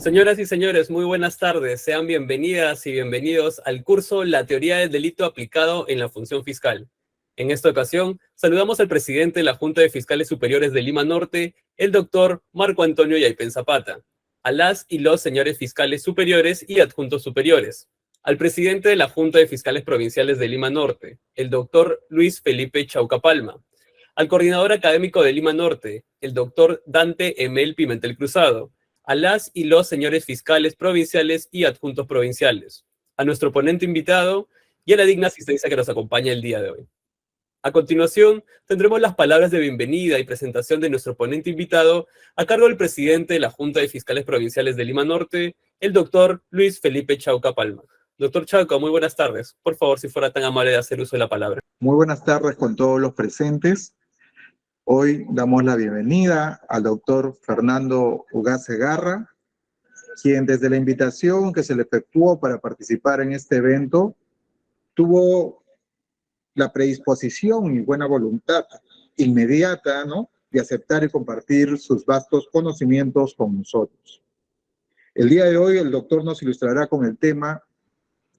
Señoras y señores, muy buenas tardes. Sean bienvenidas y bienvenidos al curso La teoría del delito aplicado en la función fiscal. En esta ocasión, saludamos al presidente de la Junta de Fiscales Superiores de Lima Norte, el doctor Marco Antonio Yaipen Zapata, a las y los señores fiscales superiores y adjuntos superiores, al presidente de la Junta de Fiscales Provinciales de Lima Norte, el doctor Luis Felipe Chauca Palma, al coordinador académico de Lima Norte, el doctor Dante Emel Pimentel Cruzado, a las y los señores fiscales provinciales y adjuntos provinciales, a nuestro ponente invitado y a la digna asistencia que nos acompaña el día de hoy. A continuación, tendremos las palabras de bienvenida y presentación de nuestro ponente invitado a cargo del presidente de la Junta de Fiscales Provinciales de Lima Norte, el doctor Luis Felipe Chauca Palma. Doctor Chauca, muy buenas tardes. Por favor, si fuera tan amable de hacer uso de la palabra. Muy buenas tardes con todos los presentes. Hoy damos la bienvenida al doctor Fernando Ugaz Segarra, quien desde la invitación que se le efectuó para participar en este evento, tuvo la predisposición y buena voluntad inmediata, ¿no?, de aceptar y compartir sus vastos conocimientos con nosotros. El día de hoy el doctor nos ilustrará con el tema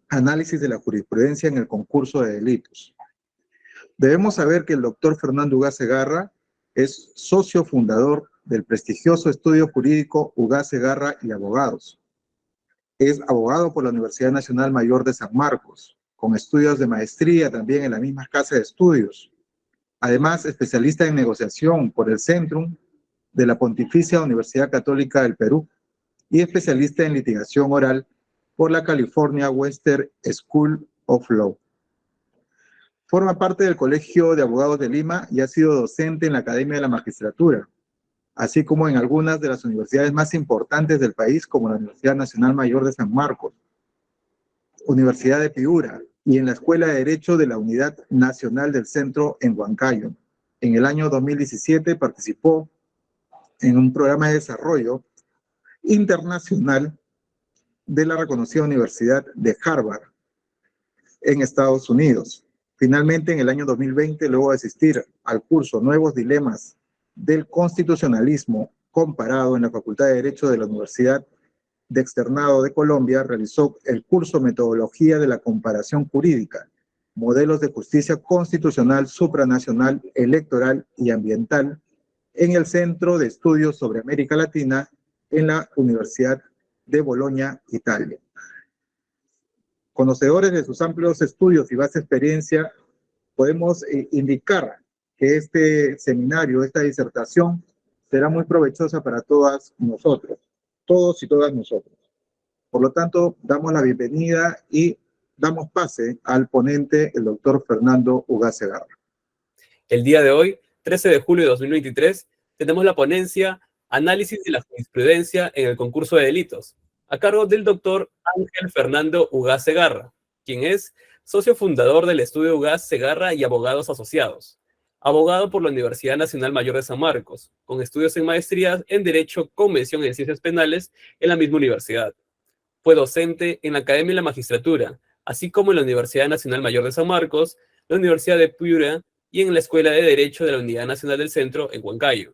Análisis de la jurisprudencia en el concurso de delitos. Debemos saber que el doctor Fernando Ugaz Segarra es socio fundador del prestigioso estudio jurídico Ugaz Segarra y Abogados. Es abogado por la Universidad Nacional Mayor de San Marcos, con estudios de maestría también en la misma casa de estudios. Además, especialista en negociación por el Centrum de la Pontificia Universidad Católica del Perú y especialista en litigación oral por la California Western School of Law. Forma parte del Colegio de Abogados de Lima y ha sido docente en la Academia de la Magistratura, así como en algunas de las universidades más importantes del país, como la Universidad Nacional Mayor de San Marcos, Universidad de Piura y en la Escuela de Derecho de la Unidad Nacional del Centro en Huancayo. En el año 2017 participó en un programa de desarrollo internacional de la reconocida Universidad de Harvard en Estados Unidos. Finalmente, en el año 2020, luego de asistir al curso Nuevos Dilemas del Constitucionalismo Comparado en la Facultad de Derecho de la Universidad de Externado de Colombia, realizó el curso Metodología de la Comparación Jurídica, Modelos de Justicia Constitucional, Supranacional, Electoral y Ambiental en el Centro de Estudios sobre América Latina en la Universidad de Bolonia, Italia. Conocedores de sus amplios estudios y vasta experiencia, podemos indicar que este seminario, esta disertación, será muy provechosa para todas nosotros, todos y todas nosotros. Por lo tanto, damos la bienvenida y damos pase al ponente, el doctor Fernando Ugaz Segarra. El día de hoy, 13 de julio de 2023, tenemos la ponencia Análisis de la jurisprudencia en el concurso de delitos, a cargo del doctor Ángel Fernando Ugaz Segarra, quien es socio fundador del estudio Ugaz Segarra y Abogados Asociados, abogado por la Universidad Nacional Mayor de San Marcos, con estudios en maestría en Derecho con mención en Ciencias Penales en la misma universidad. Fue docente en la Academia de la Magistratura, así como en la Universidad Nacional Mayor de San Marcos, la Universidad de Piura y en la Escuela de Derecho de la Unidad Nacional del Centro en Huancayo.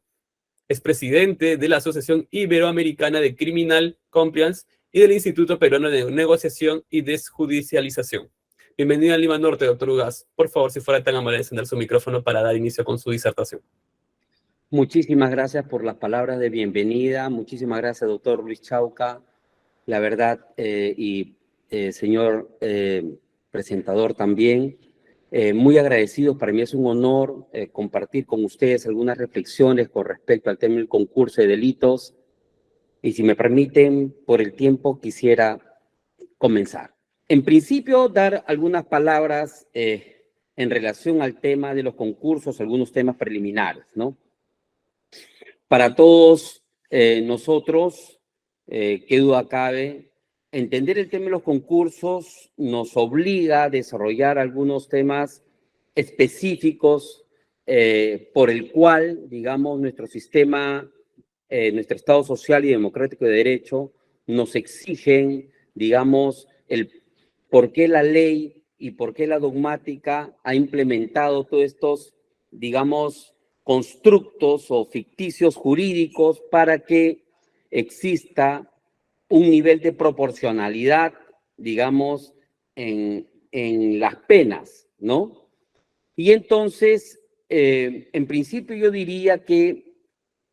Es presidente de la Asociación Iberoamericana de Criminal Compliance y del Instituto Peruano de Negociación y Desjudicialización. Bienvenido a Lima Norte, doctor Ugaz. Por favor, si fuera tan amable de encender su micrófono para dar inicio con su disertación. Muchísimas gracias por las palabras de bienvenida. Muchísimas gracias, doctor Luis Chauca. La verdad, señor presentador también, muy agradecidos. Para mí es un honor compartir con ustedes algunas reflexiones con respecto al tema del concurso de delitos. Y si me permiten, por el tiempo, quisiera comenzar. En principio, dar algunas palabras en relación al tema de los concursos, algunos temas preliminares, ¿no? Para todos nosotros, qué duda cabe, entender el tema de los concursos nos obliga a desarrollar algunos temas específicos por el cual, digamos, nuestro sistema, nuestro Estado social y democrático de derecho nos exigen, digamos, el por qué la ley y por qué la dogmática ha implementado todos estos, digamos, constructos o ficticios jurídicos para que exista un nivel de proporcionalidad, digamos, en las penas, ¿no? Y entonces, en principio yo diría que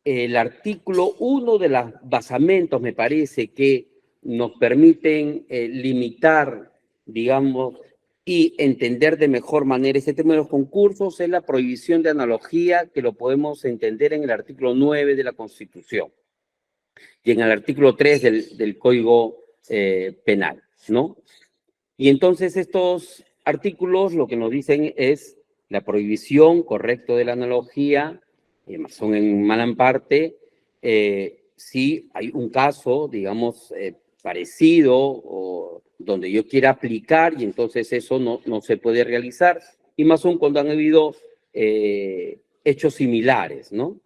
el artículo 1 de los basamentos me parece que nos permiten limitar, digamos, y entender de mejor manera este tema de los concursos es la prohibición de analogía, que lo podemos entender en el artículo 9 de la Constitución y en el artículo 3 del Código Penal, ¿no? Y entonces estos artículos lo que nos dicen es la prohibición, correcto, de la analogía, son en gran parte, si hay un caso, digamos, parecido o donde yo quiera aplicar y entonces eso no se puede realizar, y más aún cuando han habido hechos similares, ¿no?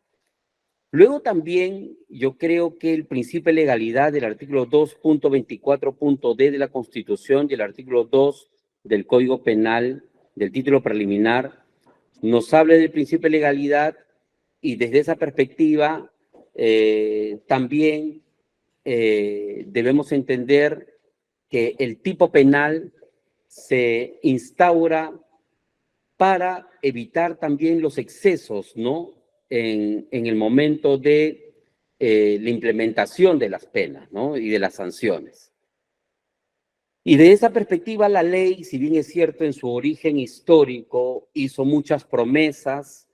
Luego también yo creo que el principio de legalidad del artículo 2.24.d de la Constitución y el artículo 2 del Código Penal del título preliminar nos habla del principio de legalidad y desde esa perspectiva también debemos entender que el tipo penal se instaura para evitar también los excesos, ¿no? En el momento de la implementación de las penas, ¿no? Y de las sanciones. Y de esa perspectiva, la ley, si bien es cierto en su origen histórico, hizo muchas promesas,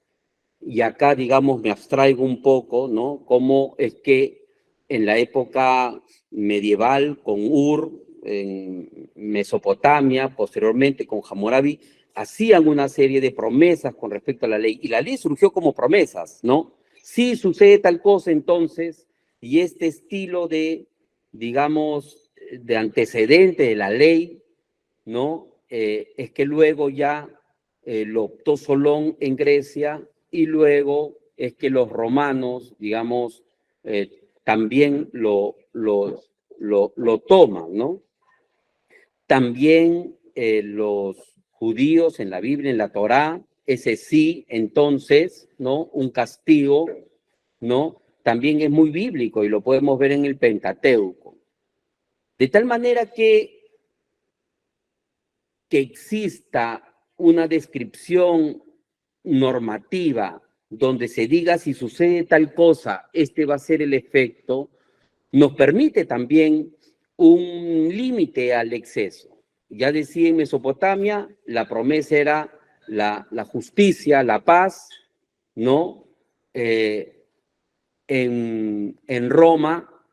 y acá, digamos, me abstraigo un poco, ¿no? Cómo es que en la época medieval, con Ur, en Mesopotamia, posteriormente con Hammurabi, hacían una serie de promesas con respecto a la ley, y la ley surgió como promesas, ¿no? Si sucede tal cosa, entonces, y este estilo de, digamos, de antecedente de la ley, ¿no? Es que luego ya lo optó Solón en Grecia, y luego es que los romanos, digamos, también lo toman, ¿no? También los judíos en la Biblia, en la Torá, ese sí, entonces, ¿no? Un castigo, ¿no? También es muy bíblico y lo podemos ver en el Pentateuco. De tal manera que exista una descripción normativa donde se diga si sucede tal cosa, este va a ser el efecto, nos permite también un límite al exceso. Ya decía en Mesopotamia, la promesa era la justicia, la paz, ¿no? En Roma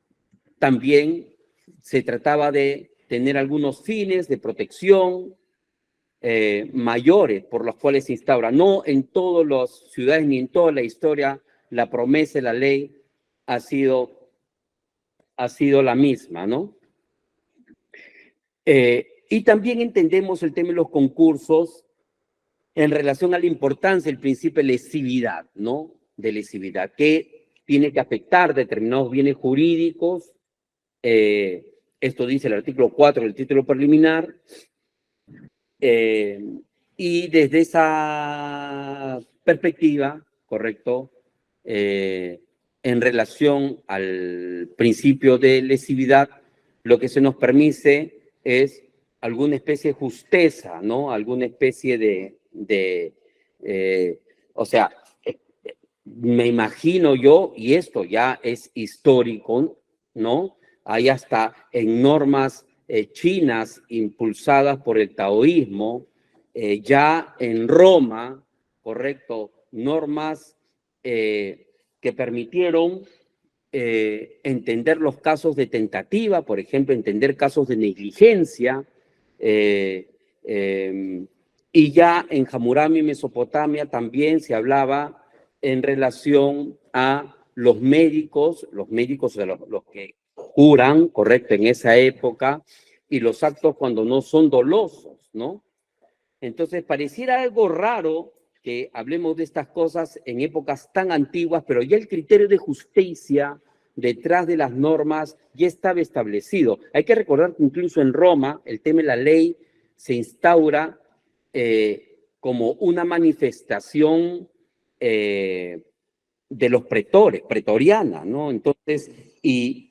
también se trataba de tener algunos fines de protección mayores por los cuales se instaura. No en todas las ciudades ni en toda la historia la promesa de la ley ha sido la misma, ¿no? Y también entendemos el tema de los concursos en relación a la importancia del principio de lesividad, ¿no? De lesividad, que tiene que afectar determinados bienes jurídicos. Esto dice el artículo 4 del título preliminar. Y desde esa perspectiva, correcto, en relación al principio de lesividad, lo que se nos permite es alguna especie de justeza, ¿no? Alguna especie o sea, me imagino yo, y esto ya es histórico, ¿no? Hay hasta en normas chinas impulsadas por el taoísmo, ya en Roma, correcto, normas que permitieron entender los casos de tentativa, por ejemplo, entender casos de negligencia, y ya en Hammurabi, Mesopotamia, también se hablaba en relación a los médicos, o sea, los que juran, correcto, en esa época, y los actos cuando no son dolosos, ¿no? Entonces, pareciera algo raro que hablemos de estas cosas en épocas tan antiguas, pero ya el criterio de justicia detrás de las normas ya estaba establecido. Hay que recordar que incluso en Roma el tema de la ley se instaura como una manifestación de los pretores, pretoriana, ¿no? Entonces, y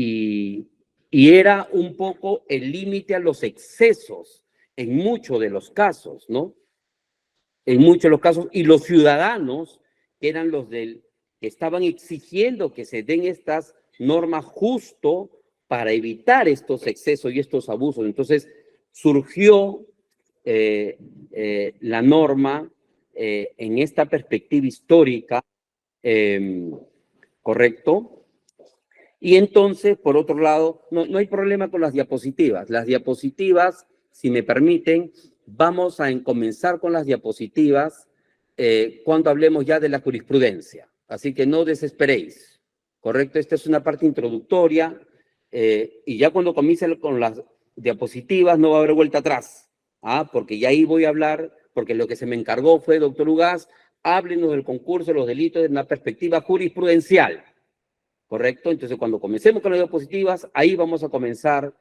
y era un poco el límite a los excesos en muchos de los casos, ¿no? En muchos de los casos, y los ciudadanos, que eran los que estaban exigiendo que se den estas normas justo para evitar estos excesos y estos abusos. Entonces surgió la norma en esta perspectiva histórica, ¿correcto? Y entonces, por otro lado, no hay problema con las diapositivas. Las diapositivas, si me permiten, vamos a comenzar con las diapositivas cuando hablemos ya de la jurisprudencia. Así que no desesperéis, ¿correcto? Esta es una parte introductoria y ya cuando comience con las diapositivas no va a haber vuelta atrás, porque ya ahí voy a hablar, porque lo que se me encargó fue, doctor Ugaz, háblenos del concurso de los delitos desde una perspectiva jurisprudencial. ¿Correcto? Entonces, cuando comencemos con las diapositivas, ahí vamos a comenzar,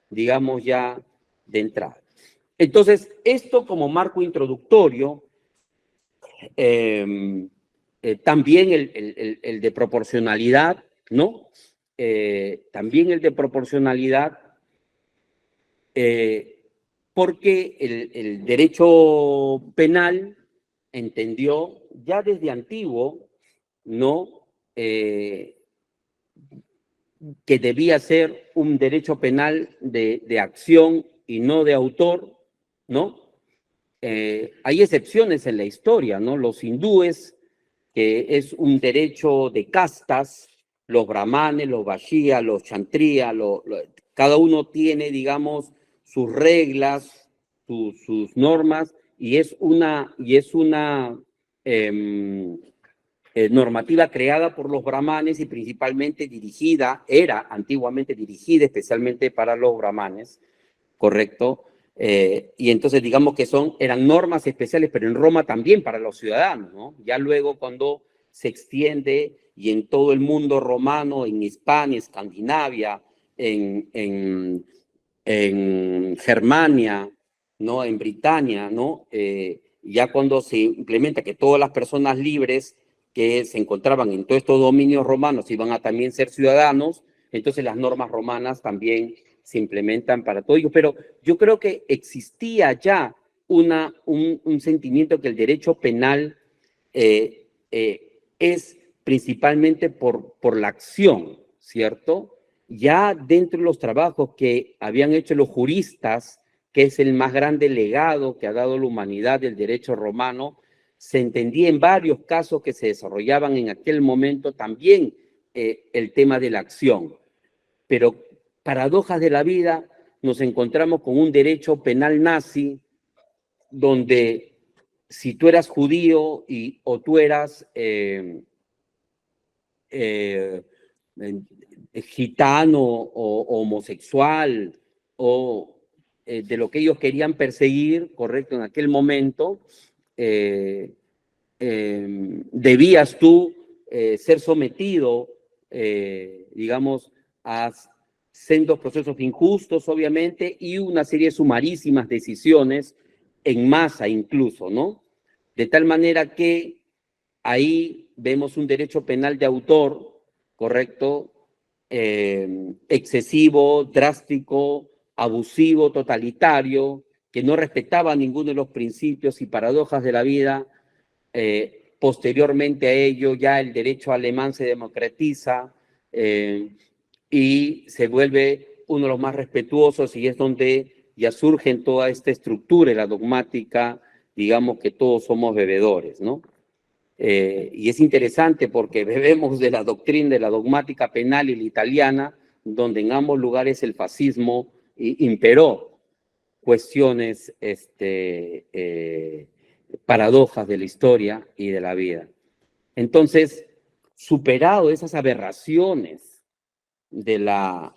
digamos, ya de entrada. Entonces, esto como marco introductorio, también el de proporcionalidad, ¿no? También el de proporcionalidad, porque el derecho penal entendió ya desde antiguo, ¿no? Que debía ser un derecho penal de acción y no de autor, ¿no? Hay excepciones en la historia, ¿no? Los hindúes, que es un derecho de castas, los brahmanes, los vaishyas, los kshatriya, cada uno tiene, digamos, sus reglas, sus normas, y es una normativa creada por los brahmanes y principalmente era antiguamente dirigida especialmente para los brahmanes, ¿correcto? Y entonces digamos que eran normas especiales, pero en Roma también para los ciudadanos, ¿no? Ya luego cuando se extiende y en todo el mundo romano, en Hispania, Escandinavia, en Germania, ¿no? En Britania, ¿no? Ya cuando se implementa que todas las personas libres que se encontraban en todos estos dominios romanos iban a también ser ciudadanos, entonces las normas romanas también se implementan para todo ello. Pero yo creo que existía ya un sentimiento que el derecho penal es principalmente por la acción, ¿cierto? Ya dentro de los trabajos que habían hecho los juristas, que es el más grande legado que ha dado la humanidad del derecho romano, se entendía en varios casos que se desarrollaban en aquel momento también el tema de la acción. Pero paradojas de la vida, nos encontramos con un derecho penal nazi donde si tú eras judío o tú eras gitano o homosexual o de lo que ellos querían perseguir, correcto, en aquel momento, debías tú ser sometido, digamos, a sendos procesos injustos, obviamente, y una serie de sumarísimas decisiones en masa incluso, ¿no? De tal manera que ahí vemos un derecho penal de autor, ¿correcto? Excesivo, drástico, abusivo, totalitario, que no respetaba ninguno de los principios y paradojas de la vida. Posteriormente a ello, ya el derecho alemán se democratiza y se vuelve uno de los más respetuosos, y es donde ya surge toda esta estructura y la dogmática, digamos que todos somos bebedores, ¿no? Y es interesante porque bebemos de la doctrina, de la dogmática penal y la italiana, donde en ambos lugares el fascismo imperó cuestiones, paradojas de la historia y de la vida. Entonces, superado esas aberraciones de la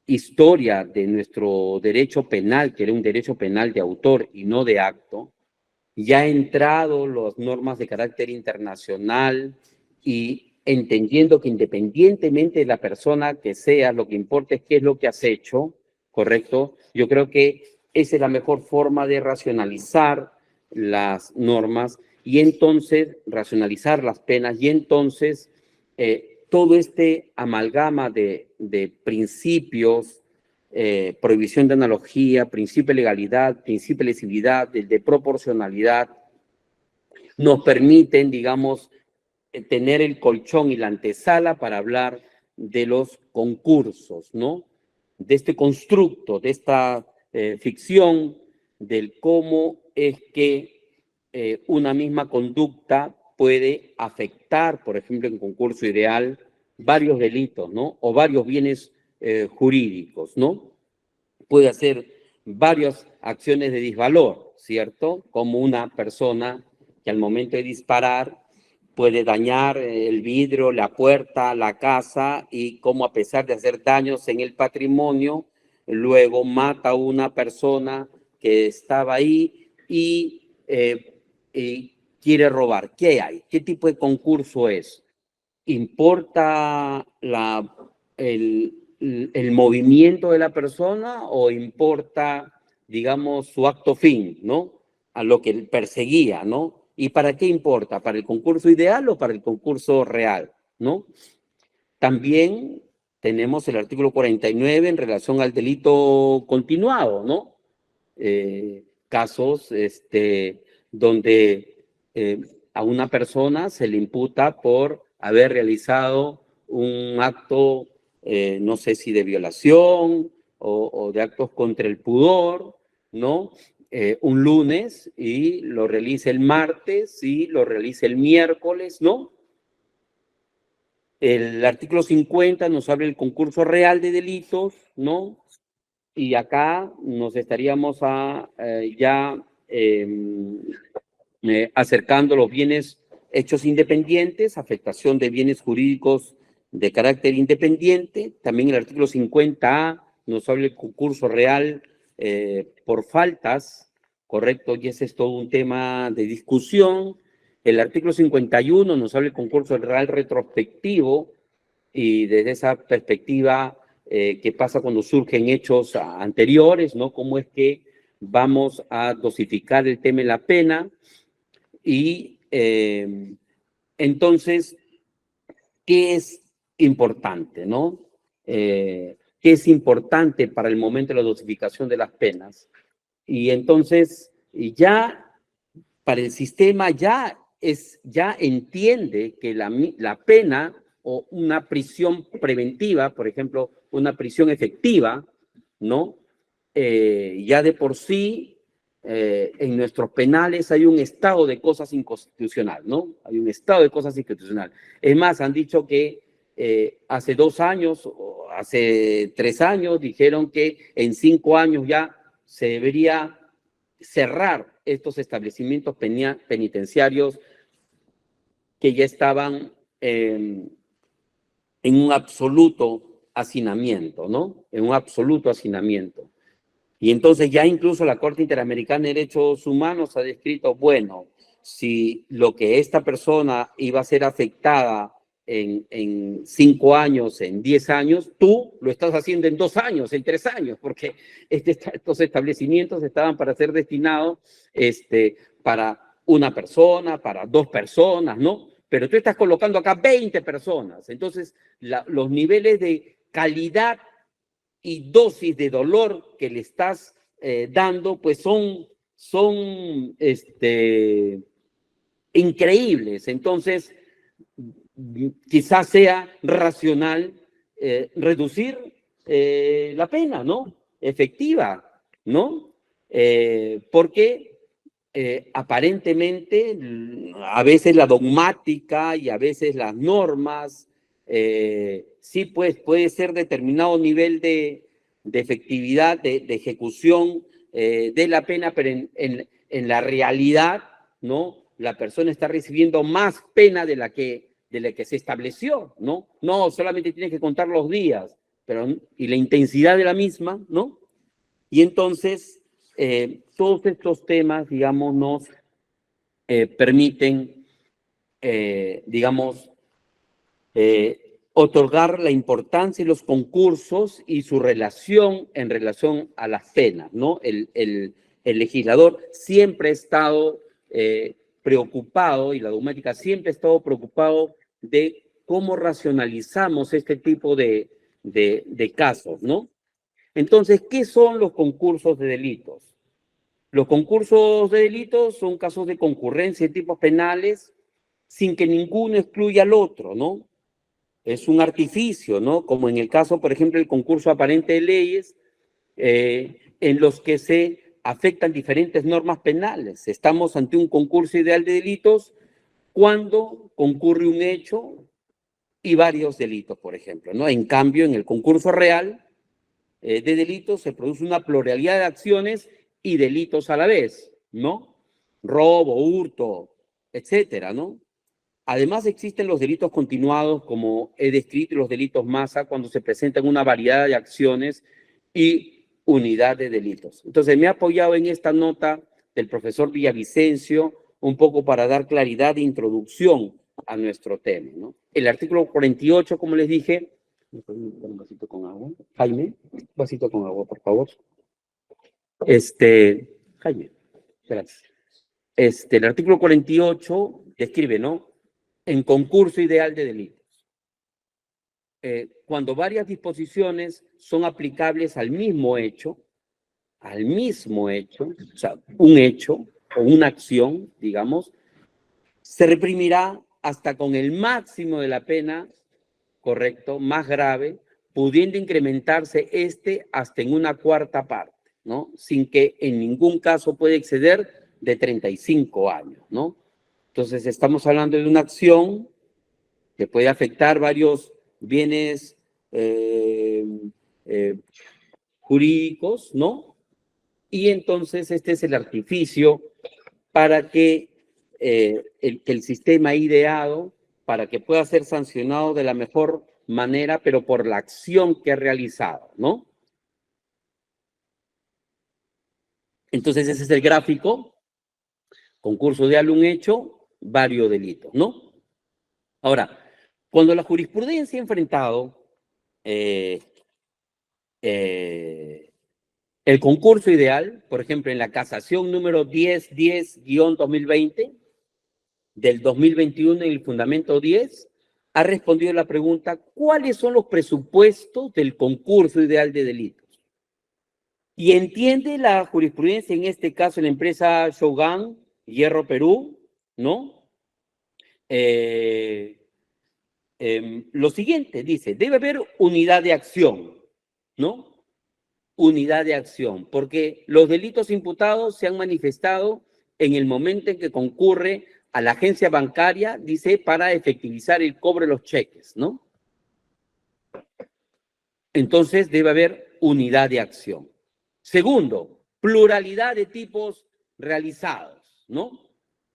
historia de nuestro derecho penal, que era un derecho penal de autor y no de acto, ya ha entrado las normas de carácter internacional y entendiendo que independientemente de la persona que sea, lo que importa es qué es lo que has hecho, ¿correcto? Yo creo que esa es la mejor forma de racionalizar las normas y entonces racionalizar las penas y entonces todo este amalgama de principios, prohibición de analogía, principio de legalidad, principio de lesividad, de proporcionalidad, nos permiten, digamos, tener el colchón y la antesala para hablar de los concursos, ¿no? De este constructo, de esta ficción, del cómo es que una misma conducta puede afectar, por ejemplo, en concurso ideal, varios delitos, ¿no? O varios bienes jurídicos, ¿no? Puede hacer varias acciones de disvalor, ¿cierto? Como una persona que al momento de disparar puede dañar el vidrio, la puerta, la casa, y como a pesar de hacer daños en el patrimonio, luego mata a una persona que estaba ahí y quiere robar. ¿Qué hay? ¿Qué tipo de concurso es? ¿Importa el movimiento de la persona o importa, digamos, su acto fin, ¿no? A lo que él perseguía, ¿no? ¿Y para qué importa? ¿Para el concurso ideal o para el concurso real, ¿no? También tenemos el artículo 49 en relación al delito continuado, ¿no? Casos donde a una persona se le imputa por haber realizado un acto, no sé si de violación o de actos contra el pudor, ¿no? Un lunes y lo realiza el martes y lo realiza el miércoles, ¿no? El artículo 50 nos habla del concurso real de delitos, ¿no? Y acá nos estaríamos acercando los bienes hechos independientes, afectación de bienes jurídicos de carácter independiente. También el artículo 50A nos habla del concurso real por faltas, ¿correcto? Y ese es todo un tema de discusión. El artículo 51 nos habla del concurso real retrospectivo y desde esa perspectiva, ¿qué pasa cuando surgen hechos anteriores, ¿no? ¿Cómo es que vamos a dosificar el tema de la pena? Y entonces, ¿qué es importante, no? ¿Qué es importante para el momento de la dosificación de las penas? Y entonces, ya para el sistema ya entiende que la pena o una prisión preventiva, por ejemplo, una prisión efectiva, ¿no? Ya de por sí, en nuestros penales hay un estado de cosas inconstitucional, ¿no? Hay un estado de cosas inconstitucional. Es más, han dicho que hace 2 años o hace 3 años dijeron que en 5 años ya se debería cerrar estos establecimientos penitenciarios que ya estaban en un absoluto hacinamiento, ¿no? En un absoluto hacinamiento. Y entonces ya incluso la Corte Interamericana de Derechos Humanos ha descrito, bueno, si lo que esta persona iba a ser afectada en 5 años, en 10 años, tú lo estás haciendo en 2 años, en 3 años, porque estos establecimientos estaban para ser destinados para una persona, para 2 personas, ¿no? Pero tú estás colocando acá 20 personas. Entonces, los niveles de calidad y dosis de dolor que le estás dando, pues son increíbles. Entonces, quizás sea racional reducir la pena, ¿no? Efectiva, ¿no? Porque aparentemente a veces la dogmática y a veces las normas sí, pues puede ser determinado nivel de efectividad, de ejecución de la pena, pero en la realidad, ¿no? La persona está recibiendo más pena de la que se estableció, ¿no? No, solamente tiene que contar los días, y la intensidad de la misma, ¿no? Y entonces, todos estos temas, digamos, nos permiten, digamos, otorgar la importancia de los concursos y su relación en relación a las penas, ¿no? El legislador siempre ha estado preocupado, y la dogmática siempre ha estado preocupado de cómo racionalizamos este tipo de casos, ¿no? Entonces, ¿qué son los concursos de delitos? Los concursos de delitos son casos de concurrencia de tipos penales sin que ninguno excluya al otro, ¿no? Es un artificio, ¿no? Como en el caso, por ejemplo, el concurso aparente de leyes, en los que se afectan diferentes normas penales. Estamos ante un concurso ideal de delitos cuando concurre un hecho y varios delitos, por ejemplo, ¿no? En cambio, en el concurso real de delitos se produce una pluralidad de acciones y delitos a la vez, ¿no? Robo, hurto, etcétera, ¿no? Además existen los delitos continuados, como he descrito, los delitos masa, cuando se presentan una variedad de acciones y unidad de delitos. Entonces me he apoyado en esta nota del profesor Villavicencio un poco para dar claridad de introducción a nuestro tema, ¿no? El artículo 48, como les dije, ¿me pueden dar un vasito con agua? Jaime, un vasito con agua, por favor. Jaime, gracias. El artículo 48 describe, ¿no? En concurso ideal de delitos. Cuando varias disposiciones son aplicables al mismo hecho, o sea, un hecho o una acción, digamos, se reprimirá hasta con el máximo de la pena, correcto, más grave, pudiendo incrementarse hasta en una cuarta parte, ¿no? Sin que en ningún caso pueda exceder de 35 años, ¿no? Entonces, estamos hablando de una acción que puede afectar varios bienes jurídicos, ¿no? Y entonces este es el artificio para que el sistema ideado, para que pueda ser sancionado de la mejor manera, pero por la acción que ha realizado, ¿no? Entonces ese es el gráfico, concurso de un hecho, varios delitos, ¿no? Ahora, cuando la jurisprudencia ha enfrentado el concurso ideal, por ejemplo, en la casación número 1010-2020 del 2021 en el fundamento 10, ha respondido la pregunta: ¿cuáles son los presupuestos del concurso ideal de delitos? Y entiende la jurisprudencia, en este caso en la empresa Shogun, Hierro Perú, ¿no? Lo siguiente, dice, debe haber unidad de acción, ¿no? Unidad de acción, porque los delitos imputados se han manifestado en el momento en que concurre a la agencia bancaria, dice, para efectivizar el cobro de los cheques, ¿no? Entonces debe haber unidad de acción. Segundo, pluralidad de tipos realizados, ¿no?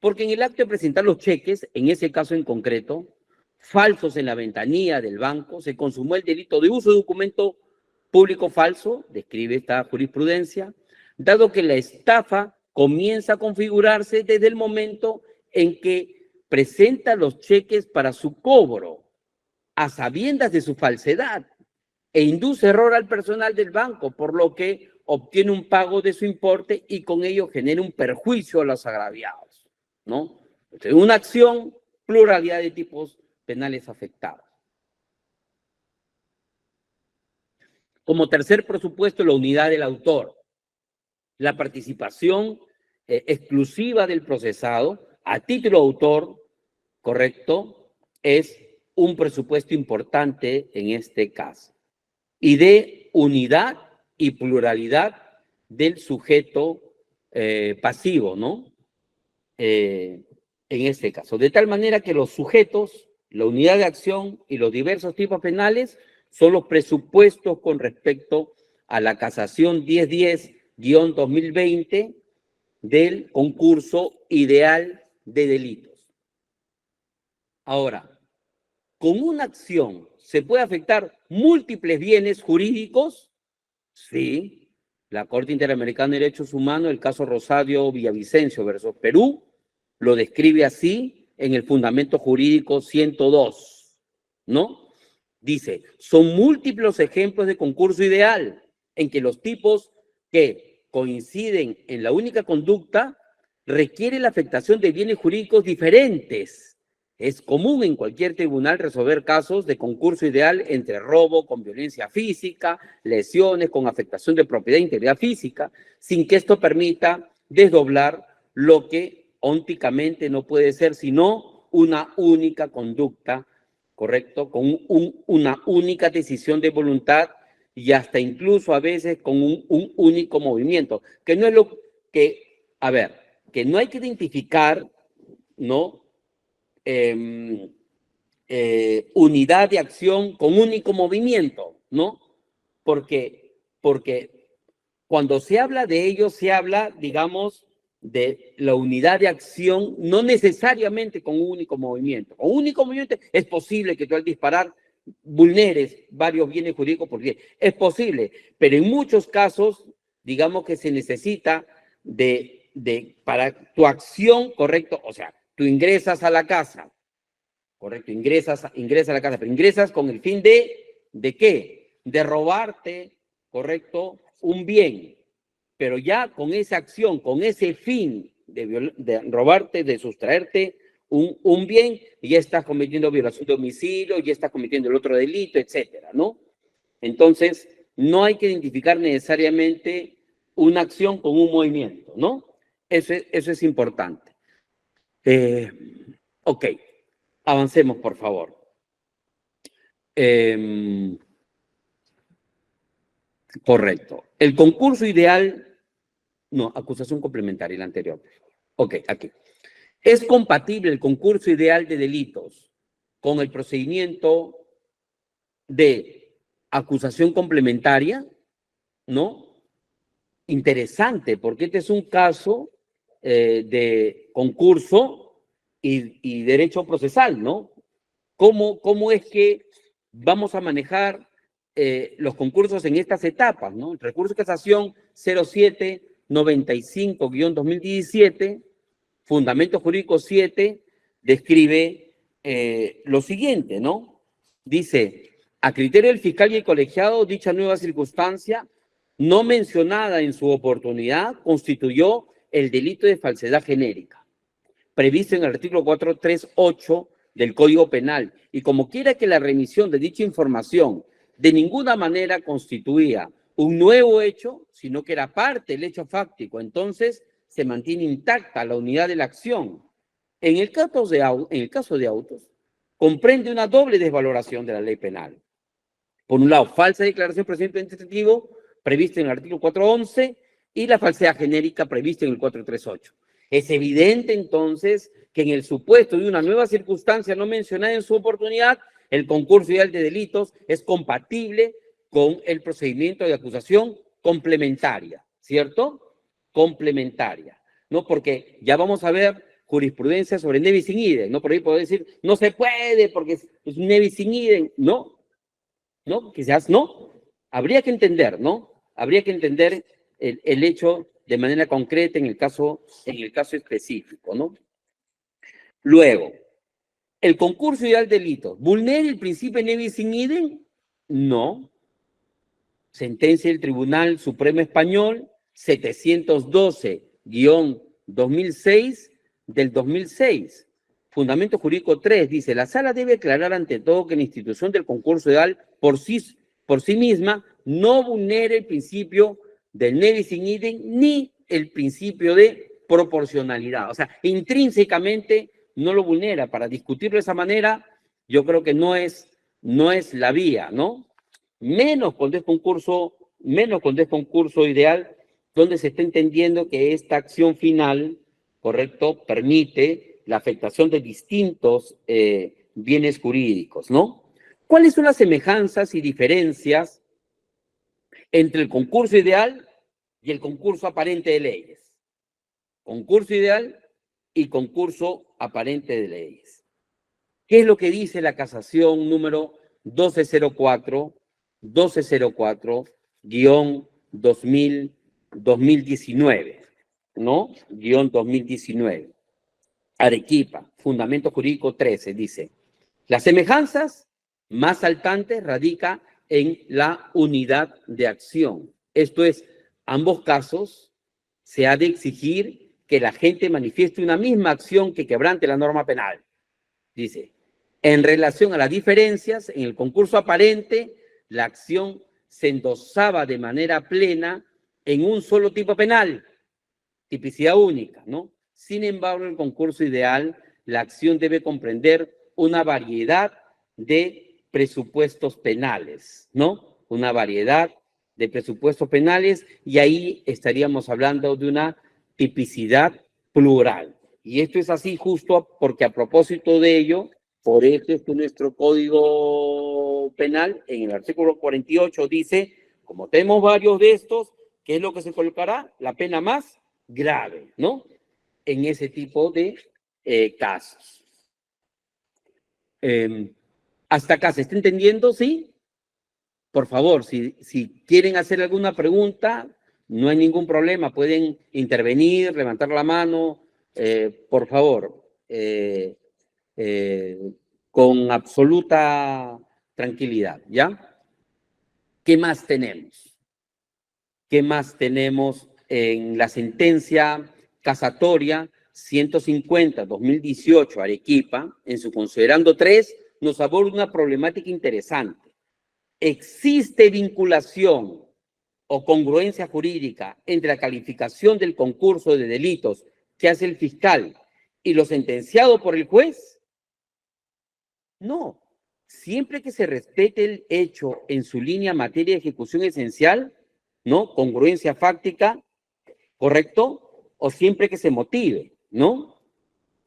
Porque en el acto de presentar los cheques, en ese caso en concreto, falsos en la ventanilla del banco, se consumó el delito de uso de documento público falso, describe esta jurisprudencia, dado que la estafa comienza a configurarse desde el momento en que presenta los cheques para su cobro, a sabiendas de su falsedad, e induce error al personal del banco, por lo que obtiene un pago de su importe y con ello genera un perjuicio a los agraviados, ¿no? Entonces, una acción, pluralidad de tipos penales afectados. Como tercer presupuesto, la unidad del autor. La participación exclusiva del procesado a título autor, correcto, es un presupuesto importante en este caso. Y de unidad y pluralidad del sujeto pasivo, ¿no? En este caso. De tal manera que los sujetos, la unidad de acción y los diversos tipos penales son los presupuestos con respecto a la casación 1010-2020 del concurso ideal de delitos. Ahora, con una acción se puede afectar múltiples bienes jurídicos. Sí, la Corte Interamericana de Derechos Humanos, el caso Rosario Villavicencio versus Perú, lo describe así en el fundamento jurídico 102, ¿no? Dice, son múltiples ejemplos de concurso ideal en que los tipos que coinciden en la única conducta requieren la afectación de bienes jurídicos diferentes Es común en cualquier tribunal resolver casos de concurso ideal entre robo con violencia física, lesiones con afectación de propiedad e integridad física, sin que esto permita desdoblar lo que ónticamente no puede ser sino una única conducta, ¿correcto? Con una única decisión de voluntad y hasta incluso a veces con un único movimiento, que no es lo que, a ver, que no hay que identificar, ¿no? Unidad de acción con único movimiento, ¿no? Porque cuando se habla de ello, se habla, digamos, de la unidad de acción, no necesariamente con un único movimiento. Con un único movimiento es posible que tú al disparar vulneres varios bienes jurídicos, porque es posible, pero en muchos casos, digamos que se necesita para tu acción, correcto, o sea, tú ingresas a la casa, correcto, ingresas a la casa, pero ingresas con el fin ¿de qué? De robarte, correcto, un bien, pero ya con esa acción, con ese fin de robarte, de sustraerte un bien, ya estás cometiendo violación de domicilio, ya estás cometiendo el otro delito, etcétera, ¿no? Entonces, no hay que identificar necesariamente una acción con un movimiento, ¿no? Eso es importante. Ok, avancemos, por favor. Correcto. El concurso ideal, no, acusación complementaria, la anterior. Ok, aquí. ¿Es compatible el concurso ideal de delitos con el procedimiento de acusación complementaria? ¿No? Interesante, porque este es un caso de concurso y derecho procesal, ¿no? ¿Cómo es que vamos a manejar los concursos en estas etapas, ¿no? El recurso de casación 0795-2017, Fundamento Jurídico 7, describe lo siguiente, ¿no? Dice, a criterio del fiscal y el colegiado, dicha nueva circunstancia, no mencionada en su oportunidad, constituyó el delito de falsedad genérica, previsto en el artículo 438 del Código Penal, y como quiera que la remisión de dicha información de ninguna manera constituía un nuevo hecho, sino que era parte del hecho fáctico, entonces se mantiene intacta la unidad de la acción. En el caso de autos, comprende una doble desvaloración de la ley penal. Por un lado, falsa declaración procedimiento administrativo, prevista en el artículo 411, y la falsedad genérica prevista en el 438. Es evidente, entonces, que en el supuesto de una nueva circunstancia no mencionada en su oportunidad, el concurso ideal de delitos es compatible con el procedimiento de acusación complementaria, ¿cierto? Complementaria, ¿no? Porque ya vamos a ver jurisprudencia sobre nevis in idem, ¿no? Por ahí puedo decir, no se puede porque es nevis in idem, ¿no? ¿No? Quizás no. Habría que entender, ¿no? Habría que entender el hecho de manera concreta en el caso específico, ¿no? Luego, ¿el concurso ideal de delito vulnera el principio de nevis in idem? No. Sentencia del Tribunal Supremo Español 712-2006 del 2006. Fundamento Jurídico 3 dice, la sala debe aclarar ante todo que la institución del concurso ideal por sí misma no vulnera el principio del nevis in idem ni el principio de proporcionalidad. O sea, intrínsecamente no lo vulnera. Para discutirlo de esa manera, yo creo que no es la vía, ¿no? Menos cuando es concurso ideal, donde se está entendiendo que esta acción final, correcto, permite la afectación de distintos bienes jurídicos, ¿no? ¿Cuáles son las semejanzas y diferencias entre el concurso ideal y el concurso aparente de leyes? Concurso ideal y concurso aparente de leyes. ¿Qué es lo que dice la casación número 1204-2019, ¿no? 2019. Arequipa, Fundamento Jurídico 13, dice, las semejanzas más saltantes radica en la unidad de acción. Esto es, ambos casos se ha de exigir que la gente manifieste una misma acción que quebrante la norma penal. Dice, en relación a las diferencias, en el concurso aparente, la acción se endosaba de manera plena en un solo tipo penal, tipicidad única, ¿no? Sin embargo, en el concurso ideal, la acción debe comprender una variedad de presupuestos penales, ¿no? Una variedad de presupuestos penales y ahí estaríamos hablando de una tipicidad plural. Y esto es así justo porque a propósito de ello, por eso es que nuestro Código Penal, en el artículo 48, dice, como tenemos varios de estos, ¿qué es lo que se colocará? La pena más grave, ¿no? En ese tipo de casos. ¿Hasta acá se está entendiendo? ¿Sí? Por favor, si quieren hacer alguna pregunta, no hay ningún problema. Pueden intervenir, levantar la mano, por favor. Con absoluta tranquilidad, ¿ya? ¿Qué más tenemos? ¿Qué más tenemos en la sentencia casatoria 150-2018 Arequipa? En su considerando 3, nos aborda una problemática interesante. ¿Existe vinculación o congruencia jurídica entre la calificación del concurso de delitos que hace el fiscal y lo sentenciado por el juez? No. Siempre que se respete el hecho en su línea materia de ejecución esencial, ¿no? Congruencia fáctica, ¿correcto? O siempre que se motive, ¿no?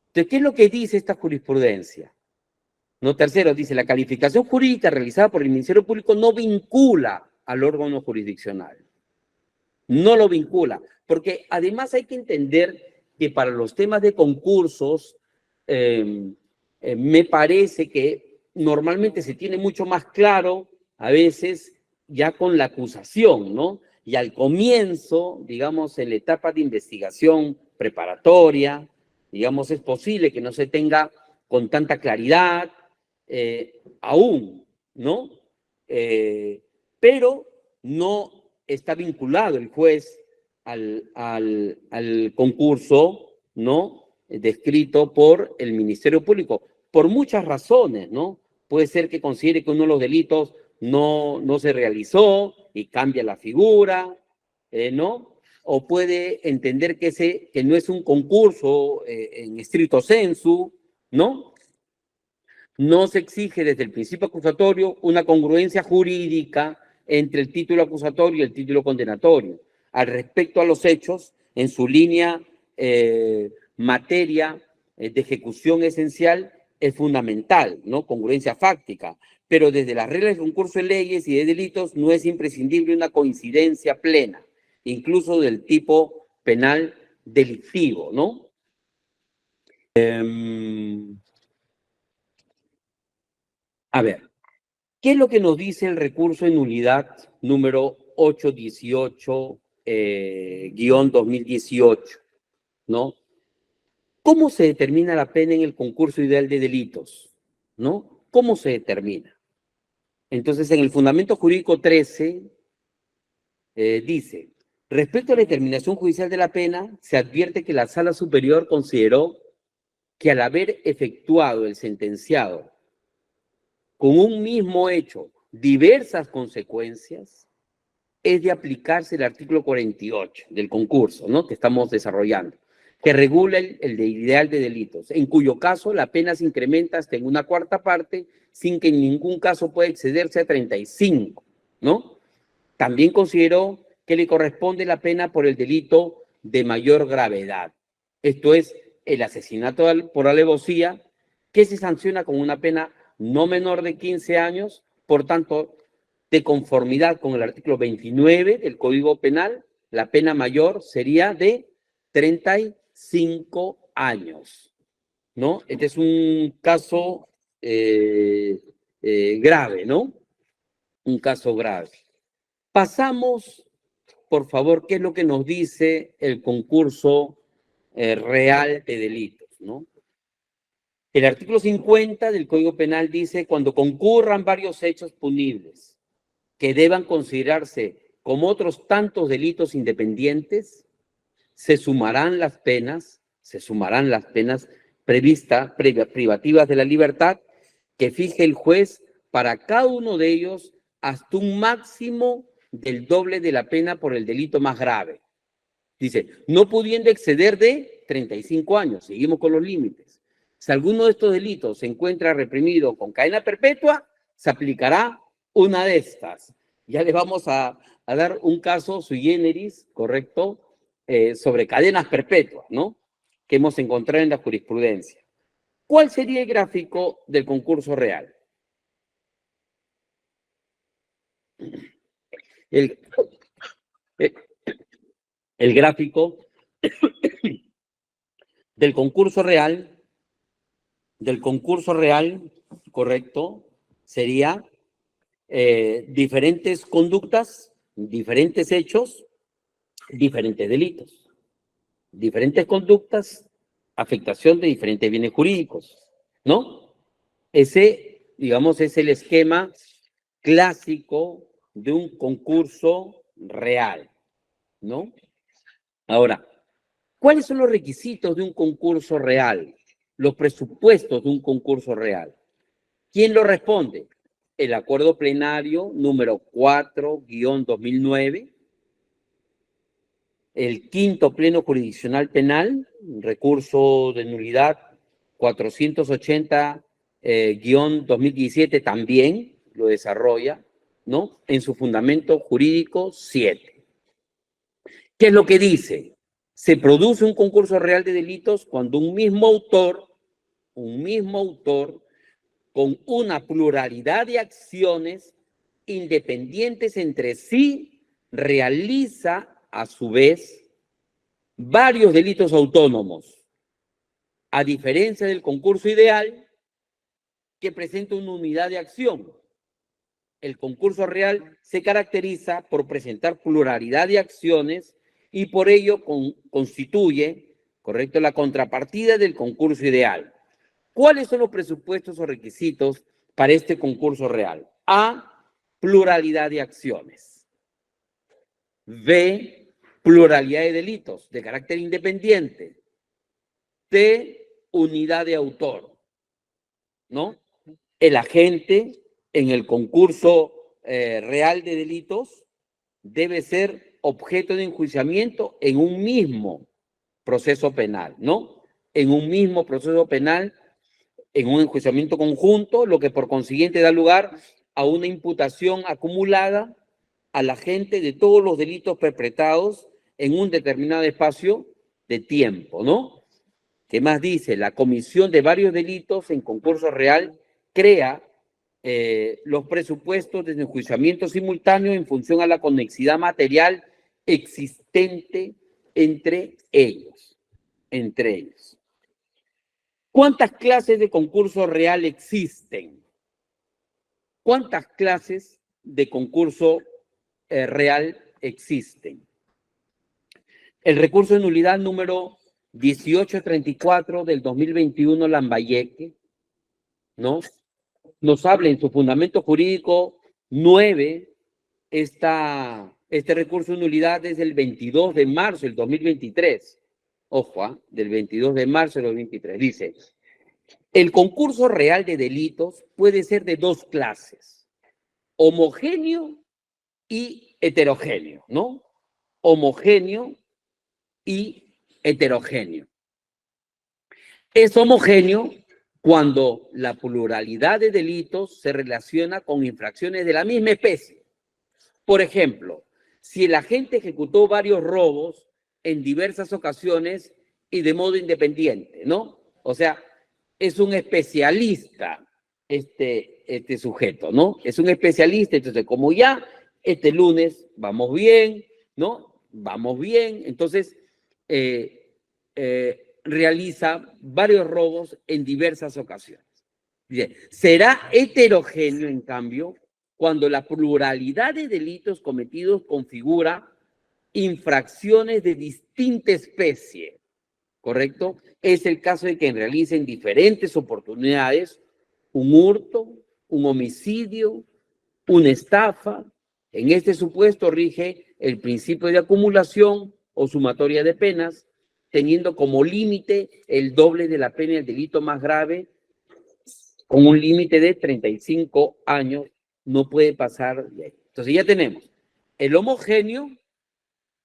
Entonces, ¿qué es lo que dice esta jurisprudencia? No, tercero, dice, la calificación jurídica realizada por el Ministerio Público no vincula al órgano jurisdiccional. No lo vincula, porque además hay que entender que para los temas de concursos, me parece que normalmente se tiene mucho más claro, a veces, ya con la acusación, ¿no? Y al comienzo, digamos, en la etapa de investigación preparatoria, digamos, es posible que no se tenga con tanta claridad, aún, ¿no? Pero no está vinculado el juez al concurso, ¿no? Descrito por el Ministerio Público, por muchas razones, ¿no? Puede ser que considere que uno de los delitos no se realizó y cambia la figura, ¿no? O puede entender que no es un concurso en estricto sensu, ¿no? No se exige desde el principio acusatorio una congruencia jurídica entre el título acusatorio y el título condenatorio. Al respecto a los hechos, en su línea materia de ejecución esencial es fundamental, ¿no? Congruencia fáctica. Pero desde las reglas de concurso de leyes y de delitos no es imprescindible una coincidencia plena, incluso del tipo penal delictivo, ¿no? A ver, ¿qué es lo que nos dice el recurso en nulidad número 818-2018? ¿No? ¿Cómo se determina la pena en el concurso ideal de delitos? ¿No? ¿Cómo se determina? Entonces, en el fundamento jurídico 13 dice, respecto a la determinación judicial de la pena, se advierte que la Sala Superior consideró que al haber efectuado el sentenciado con un mismo hecho diversas consecuencias, es de aplicarse el artículo 48 del concurso, ¿no? Que estamos desarrollando, que regula el ideal de delitos, en cuyo caso la pena se incrementa hasta en una cuarta parte, sin que en ningún caso pueda excederse a 35, ¿no? También consideró que le corresponde la pena por el delito de mayor gravedad. Esto es el asesinato por alevosía, que se sanciona con una pena no menor de 15 años, por tanto, de conformidad con el artículo 29 del Código Penal, la pena mayor sería de 35 años, ¿no? Este es un caso grave, ¿no? Un caso grave. Pasamos, por favor, ¿qué es lo que nos dice el concurso real de delitos, ¿no? El artículo 50 del Código Penal dice, cuando concurran varios hechos punibles que deban considerarse como otros tantos delitos independientes, se sumarán las penas privativas de la libertad que fije el juez para cada uno de ellos hasta un máximo del doble de la pena por el delito más grave. Dice, no pudiendo exceder de 35 años. Seguimos con los límites. Si alguno de estos delitos se encuentra reprimido con cadena perpetua, se aplicará una de estas. Ya les vamos a dar un caso sui generis, ¿correcto? Sobre cadenas perpetuas, ¿no? Que hemos encontrado en la jurisprudencia. ¿Cuál sería el gráfico del concurso real? El gráfico del concurso real, correcto, sería diferentes conductas, diferentes hechos, diferentes delitos, diferentes conductas, afectación de diferentes bienes jurídicos, ¿no? Ese, digamos, es el esquema clásico de un concurso real, ¿no? Ahora, ¿cuáles son los requisitos de un concurso real? Los presupuestos de un concurso real. ¿Quién lo responde? El acuerdo plenario número 4-2009, el quinto pleno jurisdiccional penal, recurso de nulidad 480-2017 también lo desarrolla, ¿no? En su fundamento jurídico 7. ¿Qué es lo que dice? Se produce un concurso real de delitos cuando un mismo autor, con una pluralidad de acciones independientes entre sí, realiza a su vez varios delitos autónomos, a diferencia del concurso ideal que presenta una unidad de acción. El concurso real se caracteriza por presentar pluralidad de acciones y por ello constituye, correcto, la contrapartida del concurso ideal. ¿Cuáles son los presupuestos o requisitos para este concurso real? A, pluralidad de acciones. B, pluralidad de delitos de carácter independiente. C, unidad de autor, ¿no? El agente en el concurso real de delitos debe ser objeto de enjuiciamiento en un mismo proceso penal, ¿no? En un mismo proceso penal, en un enjuiciamiento conjunto, lo que por consiguiente da lugar a una imputación acumulada al agente de todos los delitos perpetrados en un determinado espacio de tiempo, ¿no? ¿Qué más dice? La comisión de varios delitos en concurso real crea los presupuestos de enjuiciamiento simultáneo en función a la conexidad material existente entre ellos. ¿Cuántas clases de concurso real existen? ¿Cuántas clases de concurso real existen? El recurso de nulidad número 1834 del 2021, Lambayeque, ¿no? Nos habla en su fundamento jurídico 9, este recurso de nulidad es del 22 de marzo del 2023. Ojo, del 22 de marzo del 2023. Dice, el concurso real de delitos puede ser de dos clases, homogéneo y heterogéneo, ¿no? Homogéneo y heterogéneo. Es homogéneo cuando la pluralidad de delitos se relaciona con infracciones de la misma especie. Por ejemplo, si el agente ejecutó varios robos en diversas ocasiones y de modo independiente, ¿no? O sea, es un especialista este sujeto, ¿no? Es un especialista, entonces como ya este lunes vamos bien, ¿no? Vamos bien, entonces realiza varios robos en diversas ocasiones. Bien, será heterogéneo, en cambio, cuando la pluralidad de delitos cometidos configura infracciones de distinta especie, ¿correcto? Es el caso de que realicen diferentes oportunidades un hurto, un homicidio, una estafa. En este supuesto rige el principio de acumulación o sumatoria de penas, teniendo como límite el doble de la pena del delito más grave, con un límite de 35 años, no puede pasar de ahí. Entonces ya tenemos el homogéneo,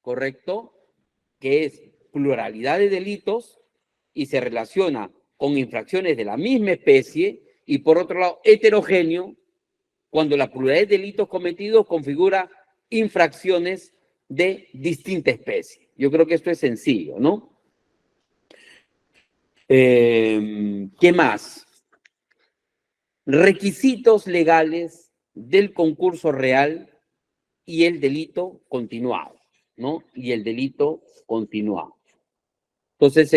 correcto, que es pluralidad de delitos y se relaciona con infracciones de la misma especie, y por otro lado, heterogéneo, cuando la pluralidad de delitos cometidos configura infracciones de distinta especie. Yo creo que esto es sencillo, ¿no? ¿Qué más? Requisitos legales del concurso real y el delito continuado, ¿no? Y el delito continuado. Entonces,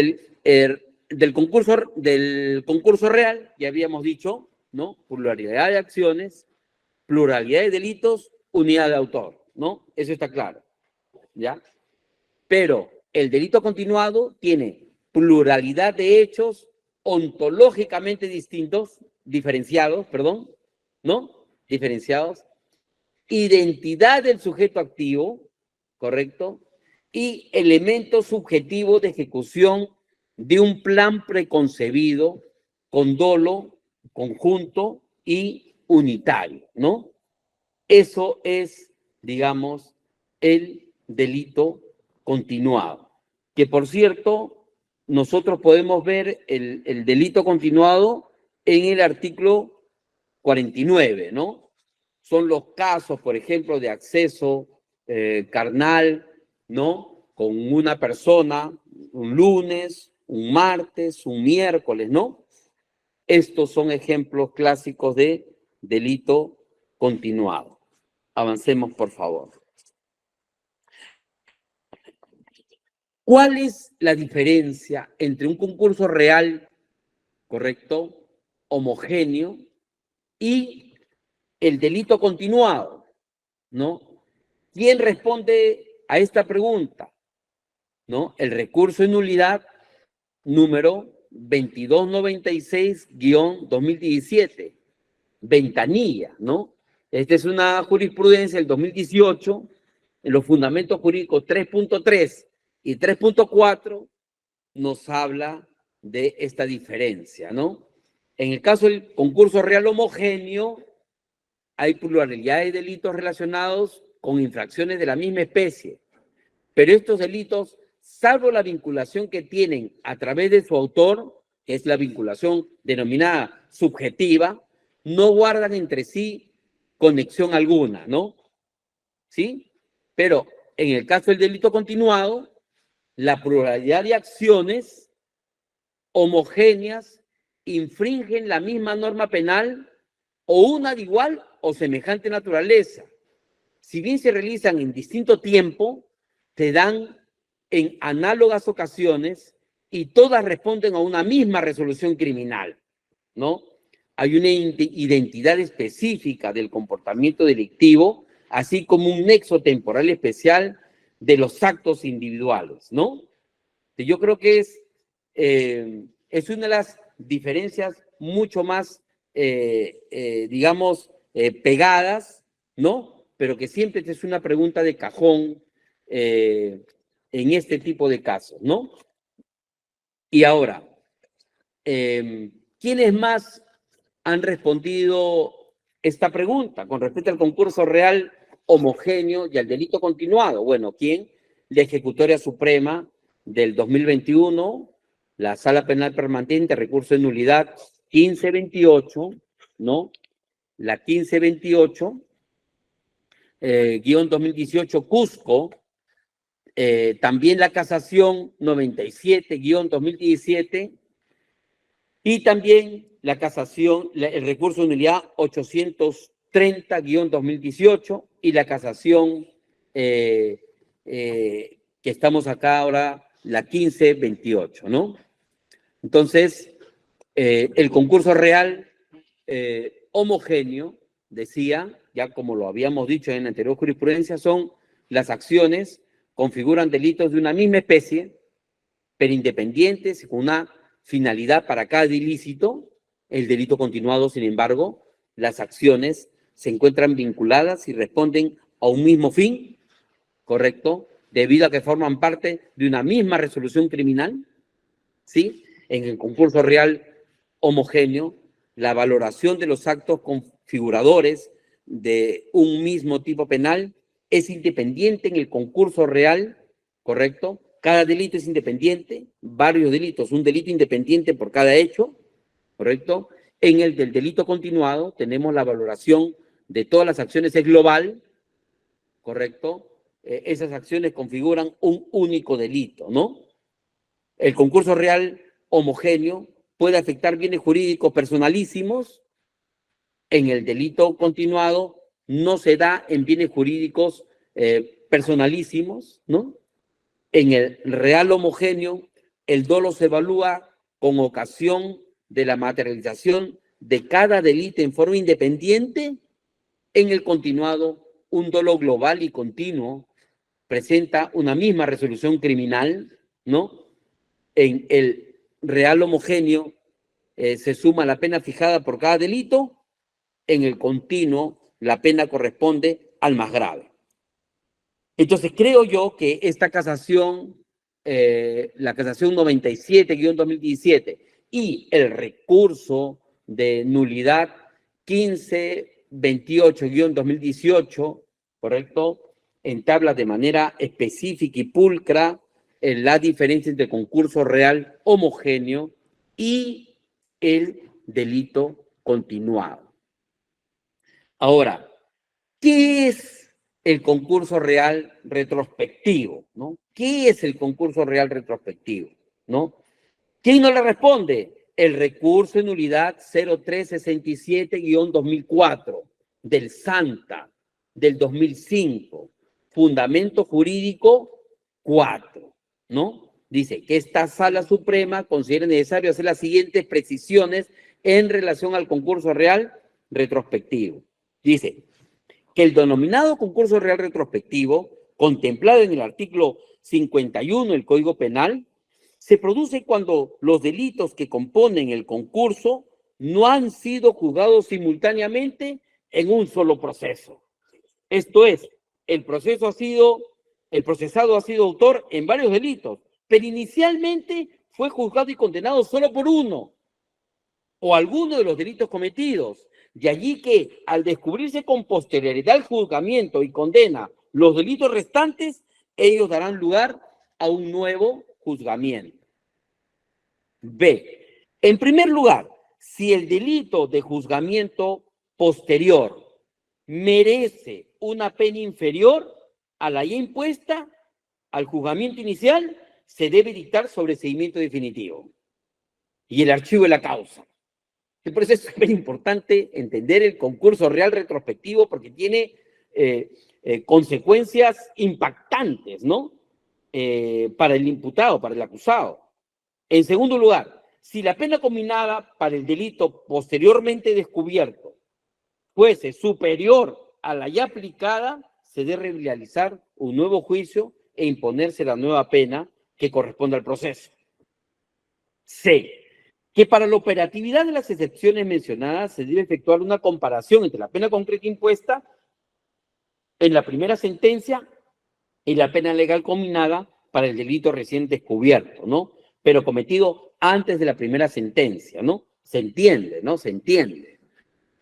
del concurso real, ya habíamos dicho, ¿no? Pluralidad de acciones, pluralidad de delitos, unidad de autor, ¿no? Eso está claro, ¿ya? Pero el delito continuado tiene pluralidad de hechos ontológicamente diferenciados, ¿no? Diferenciados, identidad del sujeto activo, ¿correcto? Y elementos subjetivos de ejecución de un plan preconcebido con dolo conjunto y unitario, ¿no? Eso es, digamos, el delito continuado. Que, por cierto, nosotros podemos ver el delito continuado en el artículo 49, ¿no? Son los casos, por ejemplo, de acceso carnal, ¿no? Con una persona, un lunes, un martes, un miércoles, ¿no? Estos son ejemplos clásicos de delito continuado. Avancemos, por favor. ¿Cuál es la diferencia entre un concurso real, correcto, homogéneo, y el delito continuado, ¿no? ¿Quién responde a esta pregunta? ¿No? El recurso de nulidad número 2296-2017, ventanilla, ¿no? Esta es una jurisprudencia del 2018, en los fundamentos jurídicos 3.3 y 3.4 nos habla de esta diferencia, ¿no? En el caso del concurso real homogéneo, hay pluralidad de delitos relacionados con infracciones de la misma especie, pero estos delitos, salvo la vinculación que tienen a través de su autor, que es la vinculación denominada subjetiva, no guardan entre sí conexión alguna, ¿no? ¿Sí? Pero en el caso del delito continuado, la pluralidad de acciones homogéneas infringen la misma norma penal o una de igual o semejante naturaleza. Si bien se realizan en distinto tiempo, se dan en análogas ocasiones y todas responden a una misma resolución criminal, ¿no? Hay una identidad específica del comportamiento delictivo, así como un nexo temporal especial de los actos individuales, ¿no? Yo creo que es una de las diferencias mucho más, digamos, pegadas, ¿no? Pero que siempre es una pregunta de cajón en este tipo de casos, ¿no? Y ahora, ¿quiénes más han respondido esta pregunta con respecto al concurso real homogéneo y al delito continuado? Bueno, ¿quién? La Ejecutoria Suprema del 2021, la Sala Penal Permanente, recurso de nulidad 1528, ¿no? La 1528, guión 2018, Cusco, también la casación 97, guión 2017, y también la casación, el recurso de nulidad 830, guión 2018, y la casación que estamos acá ahora, la 1528, ¿no? Entonces, el concurso real homogéneo, decía, ya como lo habíamos dicho en la anterior jurisprudencia, son las acciones configuran delitos de una misma especie, pero independientes, con una finalidad para cada ilícito. El delito continuado, sin embargo, las acciones se encuentran vinculadas y responden a un mismo fin, ¿correcto? debido a que forman parte de una misma resolución criminal, ¿sí? En el concurso real homogéneo, la valoración de los actos configuradores de un mismo tipo penal es independiente en el concurso real, ¿correcto? Cada delito es independiente, varios delitos, un delito independiente por cada hecho, ¿correcto? En el del delito continuado tenemos la valoración de todas las acciones, es global, ¿correcto? Esas acciones configuran un único delito, ¿no? El concurso real homogéneo puede afectar bienes jurídicos personalísimos. En el delito continuado no se da en bienes jurídicos personalísimos, ¿no? En el real homogéneo, el dolo se evalúa con ocasión de la materialización de cada delito en forma independiente. En el continuado, un dolo global y continuo presenta una misma resolución criminal, ¿no? En el real homogéneo se suma la pena fijada por cada delito. En el continuo, la pena corresponde al más grave. Entonces, creo yo que esta casación, la casación 97-2017 y el recurso de nulidad 1528-2018, ¿correcto? Entabla de manera específica y pulcra la diferencia entre concurso real homogéneo y el delito continuado. Ahora, ¿qué es el concurso real retrospectivo? ¿No? ¿Qué es el concurso real retrospectivo? ¿No? ¿Quién no le responde? El recurso de nulidad 0367-2004 del SANTA del 2005, fundamento jurídico 4, ¿no? Dice que esta Sala Suprema considera necesario hacer las siguientes precisiones en relación al concurso real retrospectivo. Dice que el denominado concurso real retrospectivo, contemplado en el artículo 51 del Código Penal, se produce cuando los delitos que componen el concurso no han sido juzgados simultáneamente en un solo proceso. Esto es, el procesado ha sido autor en varios delitos, pero inicialmente fue juzgado y condenado solo por uno o alguno de los delitos cometidos. De allí que, al descubrirse con posterioridad el juzgamiento y condena los delitos restantes, ellos darán lugar a un nuevo juzgamiento. B. En primer lugar, si el delito de juzgamiento posterior merece una pena inferior a la ya impuesta al juzgamiento inicial, se debe dictar sobreseimiento definitivo y el archivo de la causa. Por eso es súper importante entender el concurso real retrospectivo porque tiene consecuencias impactantes, ¿no? Para el imputado, para el acusado. En segundo lugar, si la pena combinada para el delito posteriormente descubierto fuese superior a la ya aplicada, se debe realizar un nuevo juicio e imponerse la nueva pena que corresponde al proceso. C. Que para la operatividad de las excepciones mencionadas se debe efectuar una comparación entre la pena concreta impuesta en la primera sentencia y la pena legal combinada para el delito recién descubierto, ¿no? Pero cometido antes de la primera sentencia, ¿no? Se entiende, ¿no? Se entiende.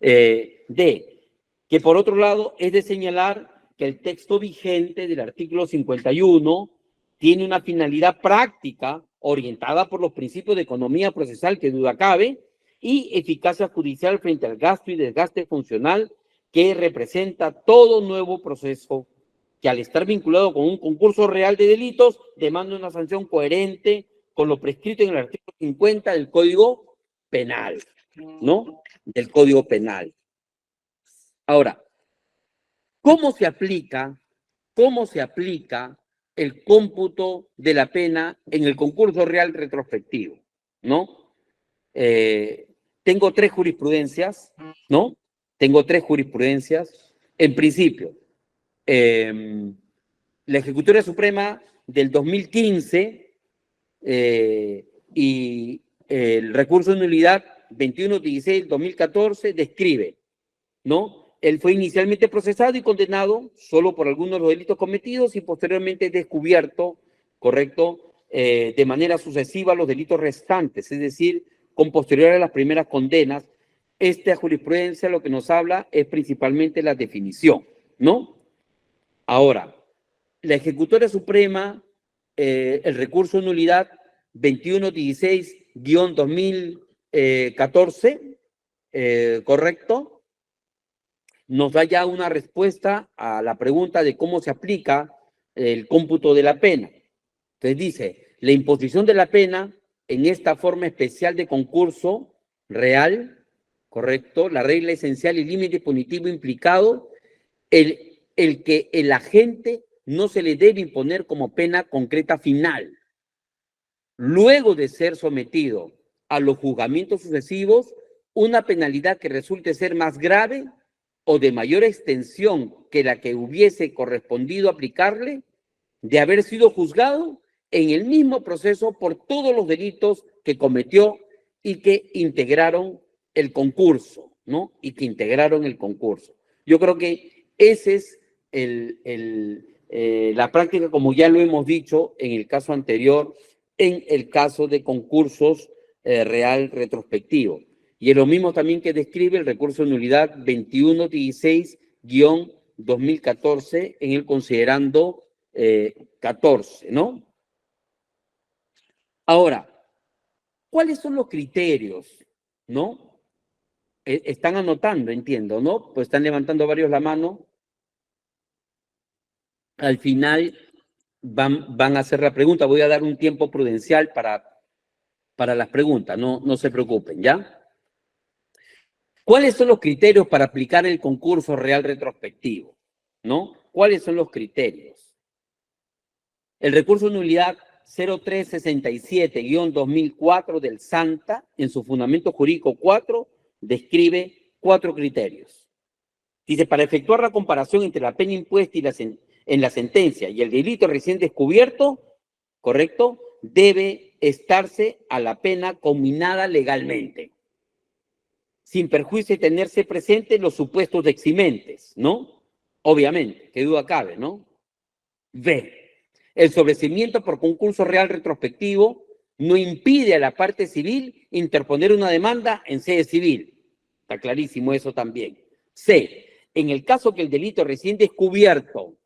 D. Que por otro lado es de señalar que el texto vigente del artículo 51 tiene una finalidad práctica orientada por los principios de economía procesal que duda cabe y eficacia judicial frente al gasto y desgaste funcional que representa todo nuevo proceso que al estar vinculado con un concurso real de delitos demanda una sanción coherente con lo prescrito en el artículo 50 del Código Penal, ¿no? Del Código Penal. Ahora, ¿cómo se aplica el cómputo de la pena en el concurso real retrospectivo? ¿No? Tengo tres jurisprudencias, ¿no? Tengo tres jurisprudencias. En principio, la Ejecutoria Suprema del 2015 y el recurso de nulidad 2116-2014 describe, ¿no? Él fue inicialmente procesado y condenado solo por algunos de los delitos cometidos y posteriormente descubierto, correcto, de manera sucesiva los delitos restantes, es decir, con posterior a las primeras condenas. Esta jurisprudencia lo que nos habla es principalmente la definición, ¿no? Ahora, la Ejecutora Suprema, el recurso de nulidad 2116-2014, correcto, nos da ya una respuesta a la pregunta de cómo se aplica el cómputo de la pena. Entonces dice, la imposición de la pena en esta forma especial de concurso real, correcto, la regla esencial y límite punitivo implicado, el que el agente no se le debe imponer como pena concreta final. Luego de ser sometido a los juzgamientos sucesivos, una penalidad que resulte ser más grave o de mayor extensión que la que hubiese correspondido aplicarle, de haber sido juzgado en el mismo proceso por todos los delitos que cometió y que integraron el concurso, ¿no? Y que integraron el concurso. Yo creo que ese es la práctica, como ya lo hemos dicho en el caso anterior, en el caso de concursos real retrospectivo. Y es lo mismo también que describe el recurso de nulidad 2116-2014 en el considerando 14, ¿no? Ahora, ¿cuáles son los criterios, no? Están anotando, entiendo, ¿no? Pues están levantando varios la mano. Al final van a hacer la pregunta. Voy a dar un tiempo prudencial para las preguntas, no se preocupen, ¿ya? ¿Cuáles son los criterios para aplicar el concurso real retrospectivo? ¿No? ¿Cuáles son los criterios? El recurso de nulidad 0367-2004 del SANTA, en su fundamento jurídico 4, describe 4 criterios. Dice, para efectuar la comparación entre la pena impuesta en la sentencia y el delito recién descubierto, ¿correcto? Debe estarse a la pena combinada legalmente, sin perjuicio de tenerse presentes los supuestos de eximentes, ¿no? Obviamente, qué duda cabe, ¿no? B. El sobreseimiento por concurso real retrospectivo no impide a la parte civil interponer una demanda en sede civil. Está clarísimo eso también. C. En el caso que el delito recién descubierto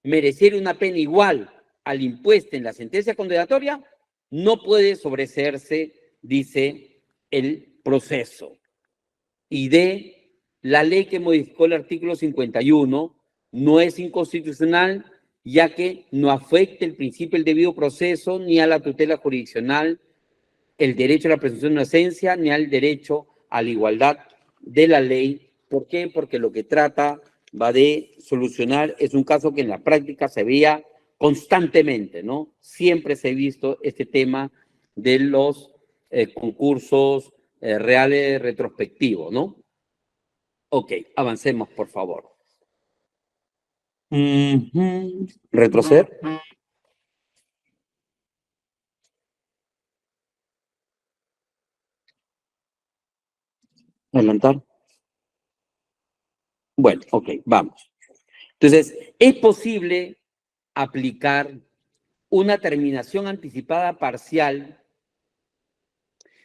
mereciera una pena igual al impuesta en la sentencia condenatoria, no puede sobreseerse, dice, el proceso. Y D. La ley que modificó el artículo 51 no es inconstitucional, ya que no afecta el principio del debido proceso, ni a la tutela jurisdiccional, el derecho a la presunción de inocencia, ni al derecho a la igualdad de la ley. ¿Por qué? Porque lo que trata va de solucionar, es un caso que en la práctica se veía constantemente, ¿no? Siempre se ha visto este tema de los concursos reales retrospectivos, ¿no? Ok, avancemos, por favor. Retroceder. Adelantar. Bueno, ok, vamos. Entonces, ¿es posible aplicar una terminación anticipada parcial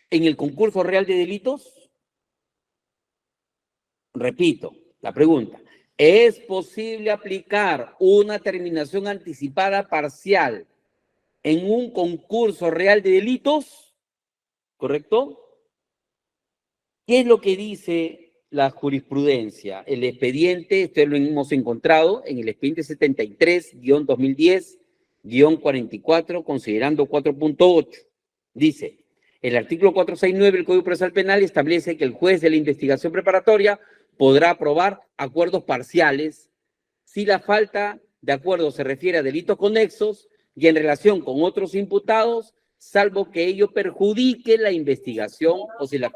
en el concurso real de delitos? Repito la pregunta. ¿Es posible aplicar una terminación anticipada parcial en un concurso real de delitos? ¿Correcto? ¿Qué es lo que dice la jurisprudencia? El expediente, esto lo hemos encontrado en el expediente 73-2010-44, considerando 4.8. Dice, el artículo 469 del Código Procesal Penal establece que el juez de la investigación preparatoria podrá aprobar acuerdos parciales si la falta de acuerdo se refiere a delitos conexos y en relación con otros imputados, salvo que ello perjudique la investigación o si la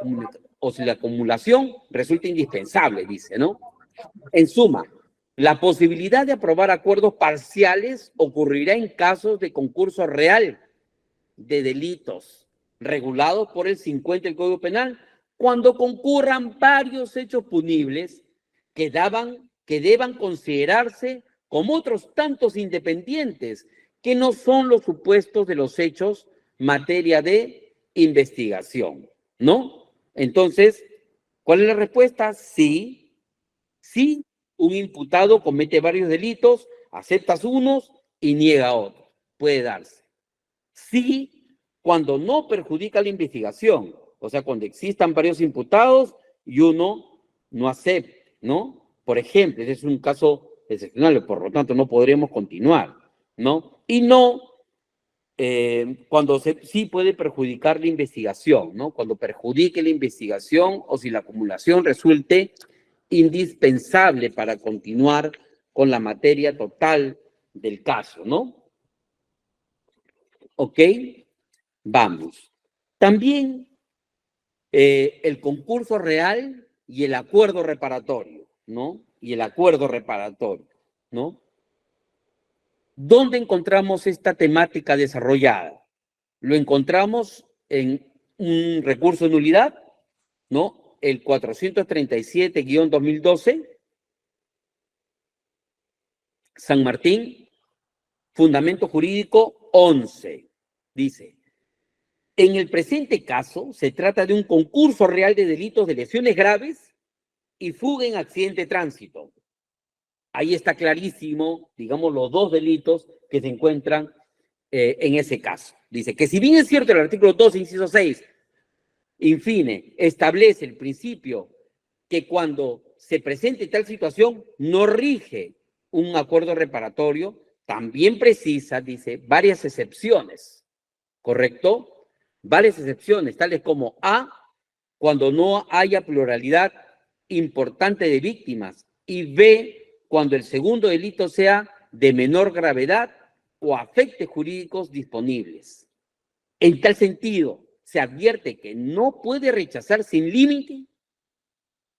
acumulación resulta indispensable, dice, ¿no? En suma, la posibilidad de aprobar acuerdos parciales ocurrirá en casos de concurso real de delitos regulados por el 50 del Código Penal, cuando concurran varios hechos punibles que deban considerarse como otros tantos independientes, que no son los supuestos de los hechos materia de investigación, ¿no? Entonces, ¿cuál es la respuesta? Sí, sí, un imputado comete varios delitos, acepta unos y niega otros. Puede darse. Sí, cuando no perjudica la investigación, o sea, cuando existan varios imputados y uno no acepte, ¿no? Por ejemplo, ese es un caso excepcional, por lo tanto no podremos continuar, ¿no? Y no cuando sí puede perjudicar la investigación, ¿no? Cuando perjudique la investigación o si la acumulación resulte indispensable para continuar con la materia total del caso, ¿no? ¿Ok? Vamos. También el concurso real y el acuerdo reparatorio, ¿no? Y el acuerdo reparatorio, ¿no? ¿Dónde encontramos esta temática desarrollada? Lo encontramos en un recurso de nulidad, ¿no? El 437-2012, San Martín, fundamento jurídico 11. Dice, en el presente caso se trata de un concurso real de delitos de lesiones graves y fuga en accidente de tránsito. Ahí está clarísimo, digamos, los dos delitos que se encuentran en ese caso. Dice que si bien es cierto el artículo 12, inciso 6, infine, establece el principio que cuando se presente tal situación no rige un acuerdo reparatorio, también precisa, dice, varias excepciones, ¿correcto? Varias excepciones, tales como A, cuando no haya pluralidad importante de víctimas, y B, cuando el segundo delito sea de menor gravedad o afecte jurídicos disponibles. En tal sentido, se advierte que no puede rechazar sin límite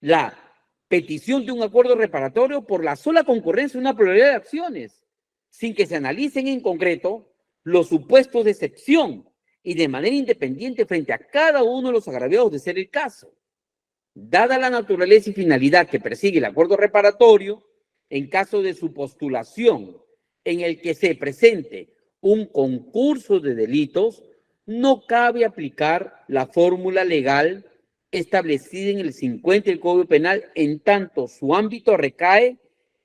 la petición de un acuerdo reparatorio por la sola concurrencia de una pluralidad de acciones, sin que se analicen en concreto los supuestos de excepción y de manera independiente frente a cada uno de los agraviados de ser el caso. Dada la naturaleza y finalidad que persigue el acuerdo reparatorio, en caso de su postulación en el que se presente un concurso de delitos, no cabe aplicar la fórmula legal establecida en el 50 del Código Penal, en tanto su ámbito recae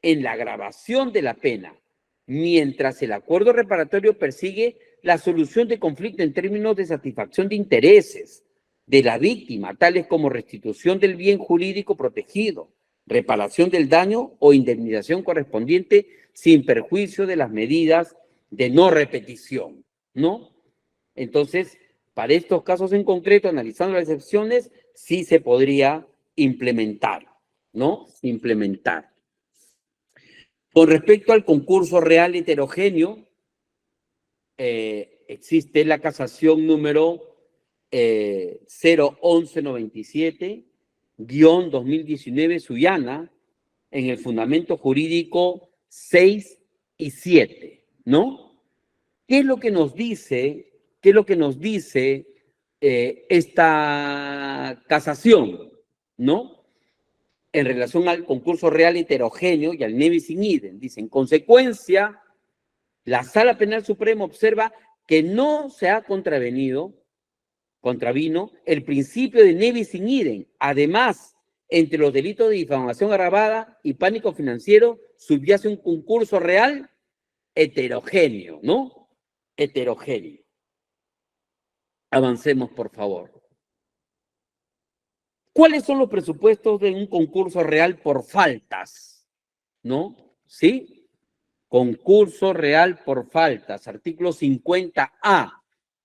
en la agravación de la pena, mientras el acuerdo reparatorio persigue la solución de conflicto en términos de satisfacción de intereses de la víctima, tales como restitución del bien jurídico protegido, reparación del daño o indemnización correspondiente sin perjuicio de las medidas de no repetición, ¿no? Entonces, para estos casos en concreto, analizando las excepciones, sí se podría implementar, ¿no? Implementar. Con respecto al concurso real heterogéneo, existe la casación número 01197-2019 Sullana en el fundamento jurídico 6 y 7, ¿no? ¿Qué es lo que nos dice, esta casación, ¿no? En relación al concurso real heterogéneo y al nevis in idem. Dice, en consecuencia, la Sala Penal Suprema observa que no se ha contravino el principio de nevis in idem. Además, entre los delitos de difamación agravada y pánico financiero subyace un concurso real heterogéneo, ¿no? Heterogéneo. Avancemos, por favor. ¿Cuáles son los presupuestos de un concurso real por faltas? ¿No? ¿Sí? Concurso real por faltas, artículo 50A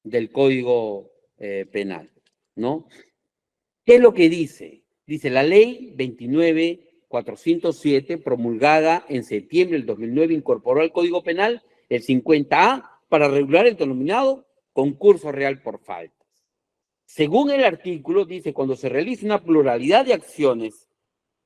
del Código Penal, ¿no? ¿Qué es lo que dice? Dice la ley 29.407, promulgada en septiembre del 2009, incorporó al Código Penal el 50A para regular el denominado concurso real por faltas. Según el artículo, dice, cuando se realiza una pluralidad de acciones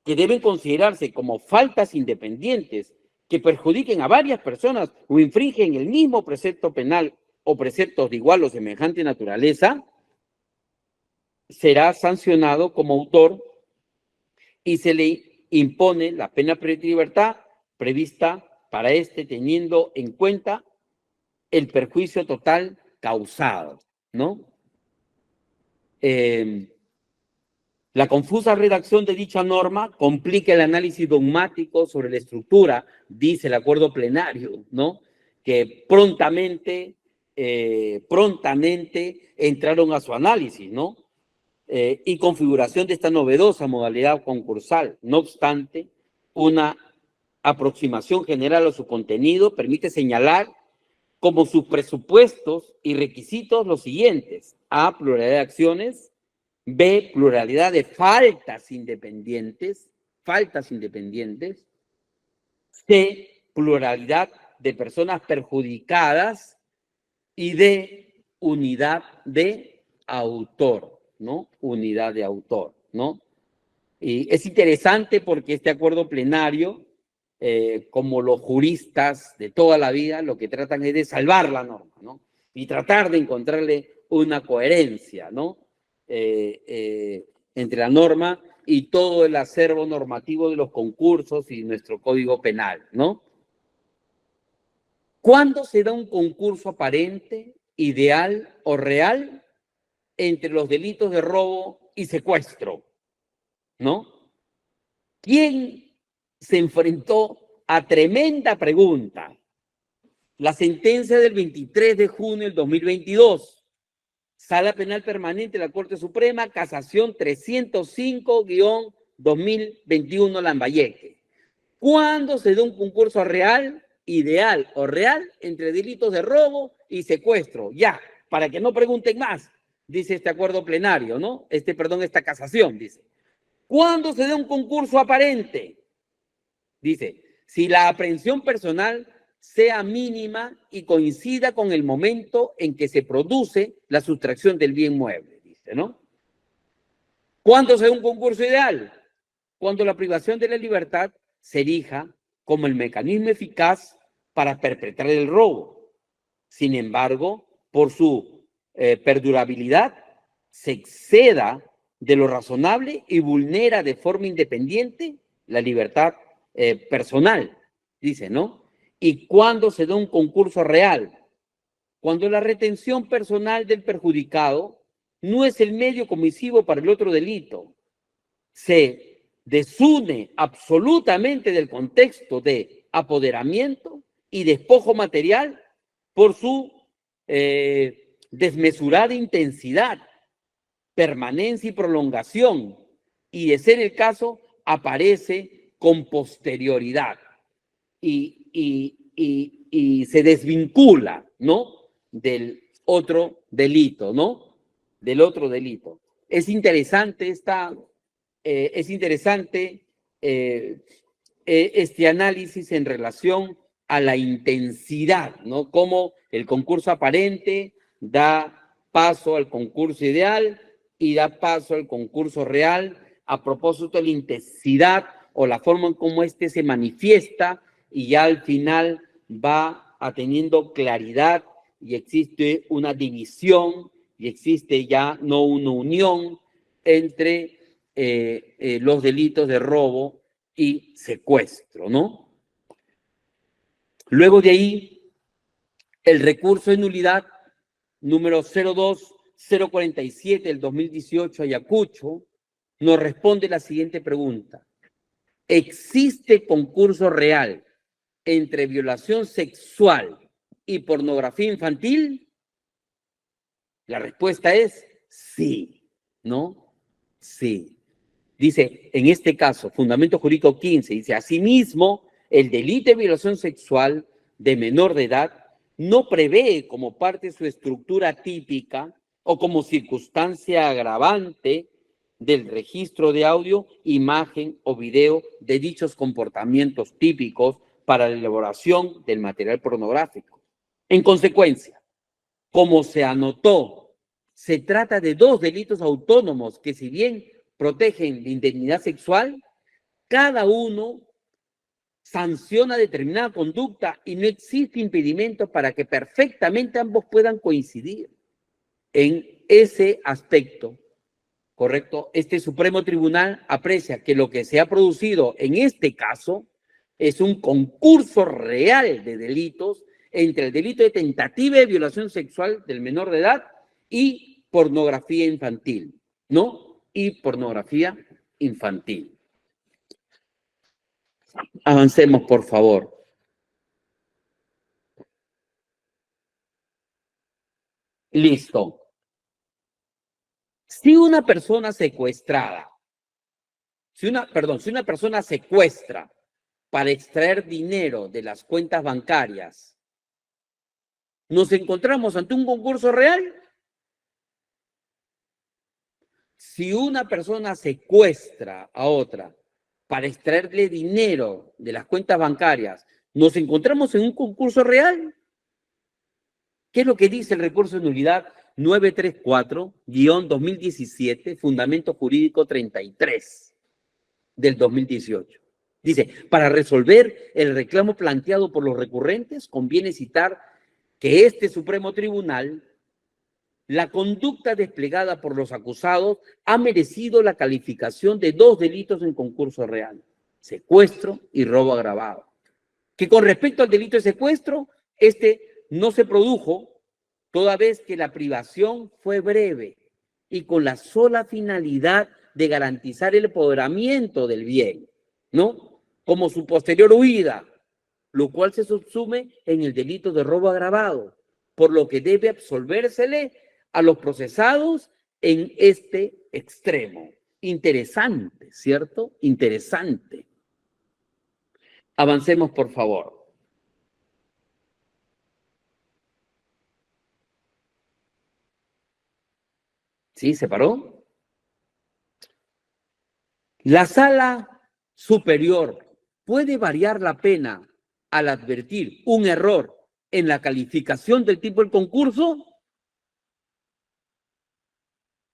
que deben considerarse como faltas independientes que perjudiquen a varias personas o infringen el mismo precepto penal o preceptos de igual o semejante naturaleza, será sancionado como autor y se le impone la pena privativa de libertad prevista para este, teniendo en cuenta el perjuicio total causado, ¿no? La confusa redacción de dicha norma complica el análisis dogmático sobre la estructura, dice el acuerdo plenario, ¿no? Que prontamente entraron a su análisis, ¿no? Y configuración de esta novedosa modalidad concursal. No obstante, una aproximación general a su contenido permite señalar como sus presupuestos y requisitos los siguientes: A, pluralidad de acciones; B, pluralidad de faltas independientes; C, pluralidad de personas perjudicadas; y D, unidad de autor, ¿no? Unidad de autor, ¿no? Y es interesante porque este acuerdo plenario, como los juristas de toda la vida, lo que tratan es de salvar la norma, ¿no? Y tratar de encontrarle una coherencia, ¿no? Entre la norma y todo el acervo normativo de los concursos y nuestro Código Penal, ¿no? ¿Cuándo se da un concurso aparente, ideal o real entre los delitos de robo y secuestro? ¿No? ¿Quién se enfrentó a tremenda pregunta? La sentencia del 23 de junio del 2022, Sala Penal Permanente de la Corte Suprema, Casación 305-2021 Lambayeque. ¿Cuándo se da un concurso real, ideal o real entre delitos de robo y secuestro? Ya, para que no pregunten más, dice este acuerdo plenario, ¿no? Esta casación, dice. ¿Cuándo se da un concurso aparente? Dice, si la aprehensión personal sea mínima y coincida con el momento en que se produce la sustracción del bien mueble, dice, ¿no? ¿Cuándo se da un concurso ideal? Cuando la privación de la libertad se erija como el mecanismo eficaz para perpetrar el robo. Sin embargo, por su perdurabilidad, se exceda de lo razonable y vulnera de forma independiente la libertad personal, dice, ¿no? ¿Y cuándo se da un concurso real? Cuando la retención personal del perjudicado no es el medio comisivo para el otro delito, se desune absolutamente del contexto de apoderamiento y despojo material por su desmesurada intensidad, permanencia y prolongación, y de ser el caso, aparece con posterioridad y se desvincula, ¿no? Del otro delito, ¿no? Del otro delito. Es interesante este análisis en relación a la intensidad, ¿no? Cómo el concurso aparente da paso al concurso ideal y da paso al concurso real a propósito de la intensidad o la forma en cómo éste se manifiesta, y ya al final va teniendo claridad y existe una división y existe ya no una unión entre los delitos de robo y secuestro, ¿no? Luego de ahí, el recurso de nulidad número 02047 del 2018 Ayacucho nos responde la siguiente pregunta: ¿existe concurso real entre violación sexual y pornografía infantil? La respuesta es sí, ¿no? Sí. Dice, en este caso, Fundamento Jurídico 15, dice, asimismo, el delito de violación sexual de menor de edad no prevé como parte de su estructura típica o como circunstancia agravante del registro de audio, imagen o video de dichos comportamientos típicos para la elaboración del material pornográfico. En consecuencia, como se anotó, se trata de dos delitos autónomos que, si bien protegen la indemnidad sexual, cada uno sanciona determinada conducta y no existe impedimento para que perfectamente ambos puedan coincidir. En ese aspecto, ¿correcto? Este Supremo Tribunal aprecia que lo que se ha producido en este caso es un concurso real de delitos entre el delito de tentativa de violación sexual del menor de edad y pornografía infantil, ¿no? Y pornografía infantil. Avancemos, por favor. Listo. Si una persona secuestrada, si una persona secuestra para extraer dinero de las cuentas bancarias, ¿nos encontramos ante un concurso real? Si una persona secuestra a otra para extraerle dinero de las cuentas bancarias, ¿nos encontramos en un concurso real? ¿Qué es lo que dice el recurso de nulidad 934-2017, Fundamento Jurídico 33 del 2018? Dice, para resolver el reclamo planteado por los recurrentes, conviene citar que este Supremo Tribunal, la conducta desplegada por los acusados ha merecido la calificación de 2 delitos en concurso real, secuestro y robo agravado. Que con respecto al delito de secuestro, este no se produjo toda vez que la privación fue breve y con la sola finalidad de garantizar el apoderamiento del bien, ¿no? Como su posterior huida, lo cual se subsume en el delito de robo agravado, por lo que debe absolvérsele a los procesados en este extremo. Interesante, ¿cierto? Interesante. Avancemos, por favor. ¿Sí? ¿Se paró? La Sala Superior puede variar la pena al advertir un error en la calificación del tipo del concurso. O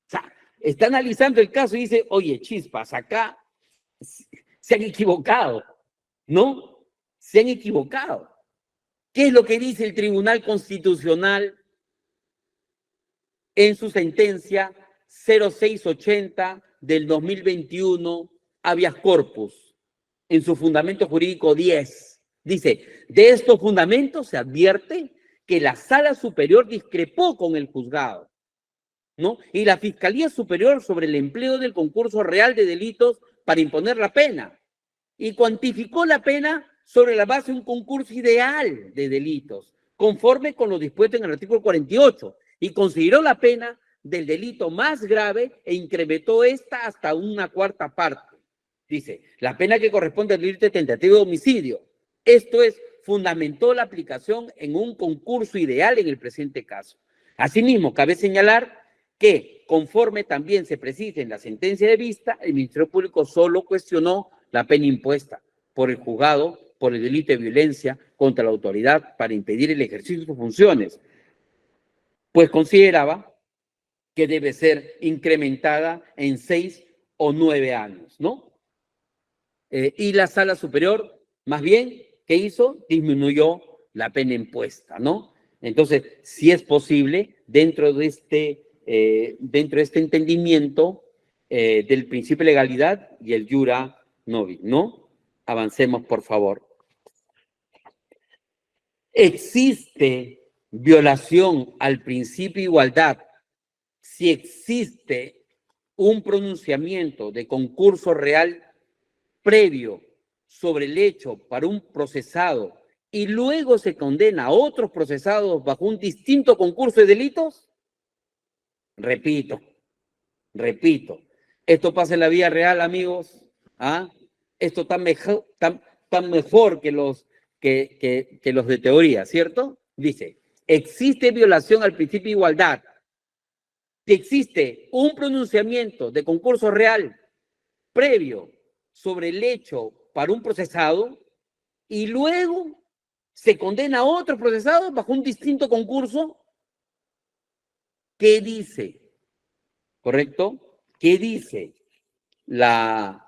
sea, está analizando el caso y dice, oye, chispas, acá se han equivocado, ¿no? Se han equivocado. ¿Qué es lo que dice el Tribunal Constitucional en su sentencia 0680 del 2021, habeas corpus, en su fundamento jurídico 10? Dice, de estos fundamentos se advierte que la Sala Superior discrepó con el juzgado, ¿no? Y la Fiscalía Superior sobre el empleo del concurso real de delitos para imponer la pena y cuantificó la pena sobre la base de un concurso ideal de delitos, conforme con lo dispuesto en el artículo 48, y consideró la pena del delito más grave e incrementó esta hasta una cuarta parte. Dice, la pena que corresponde al delito de tentativa de homicidio. Esto es, fundamentó la aplicación en un concurso ideal en el presente caso. Asimismo, cabe señalar que, conforme también se precisa en la sentencia de vista, el Ministerio Público solo cuestionó la pena impuesta por el juzgado por el delito de violencia contra la autoridad para impedir el ejercicio de sus funciones, pues consideraba que debe ser incrementada en 6 o 9 años, ¿no? Y la Sala Superior, más bien, ¿qué hizo? Disminuyó la pena impuesta, ¿no? Entonces, si es posible, dentro de este entendimiento del principio de legalidad y el iura novi, ¿no? Avancemos, por favor. Existe violación al principio de igualdad si existe un pronunciamiento de concurso real previo sobre el hecho para un procesado y luego se condena a otros procesados bajo un distinto concurso de delitos. Repito, esto pasa en la vida real, amigos. ¿Ah? Esto tan mejor que los de teoría, ¿cierto? Dice, existe violación al principio de igualdad. Si existe un pronunciamiento de concurso real previo sobre el hecho para un procesado y luego se condena a otro procesado bajo un distinto concurso, ¿qué dice? ¿Correcto? ¿Qué dice la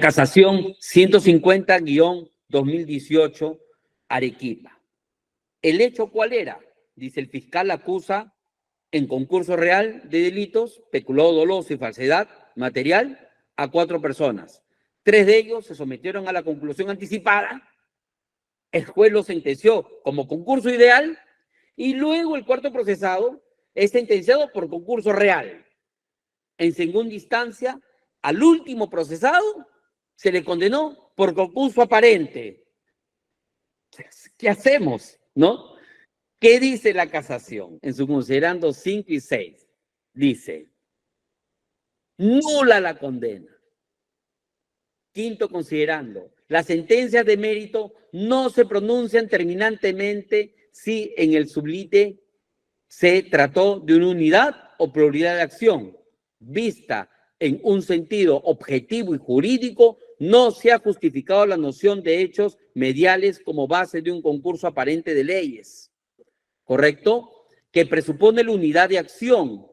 casación 150-2018 Arequipa? ¿El hecho cuál era? dice, el fiscal acusa en concurso real de delitos, peculado doloso y falsedad material a 4 personas. 3 de ellos se sometieron a la conclusión anticipada. El juez lo sentenció como concurso ideal y luego el 4º procesado es sentenciado por concurso real. En segunda instancia, al último procesado se le condenó por concurso aparente. ¿Qué hacemos? ¿No? ¿Qué dice la casación? En su considerando 5 y 6, dice, nula la condena. Quinto considerando, las sentencias de mérito no se pronuncian terminantemente si en el sublite se trató de una unidad o pluralidad de acción. Vista en un sentido objetivo y jurídico, no se ha justificado la noción de hechos mediales como base de un concurso aparente de leyes. ¿Correcto? Que presupone la unidad de acción.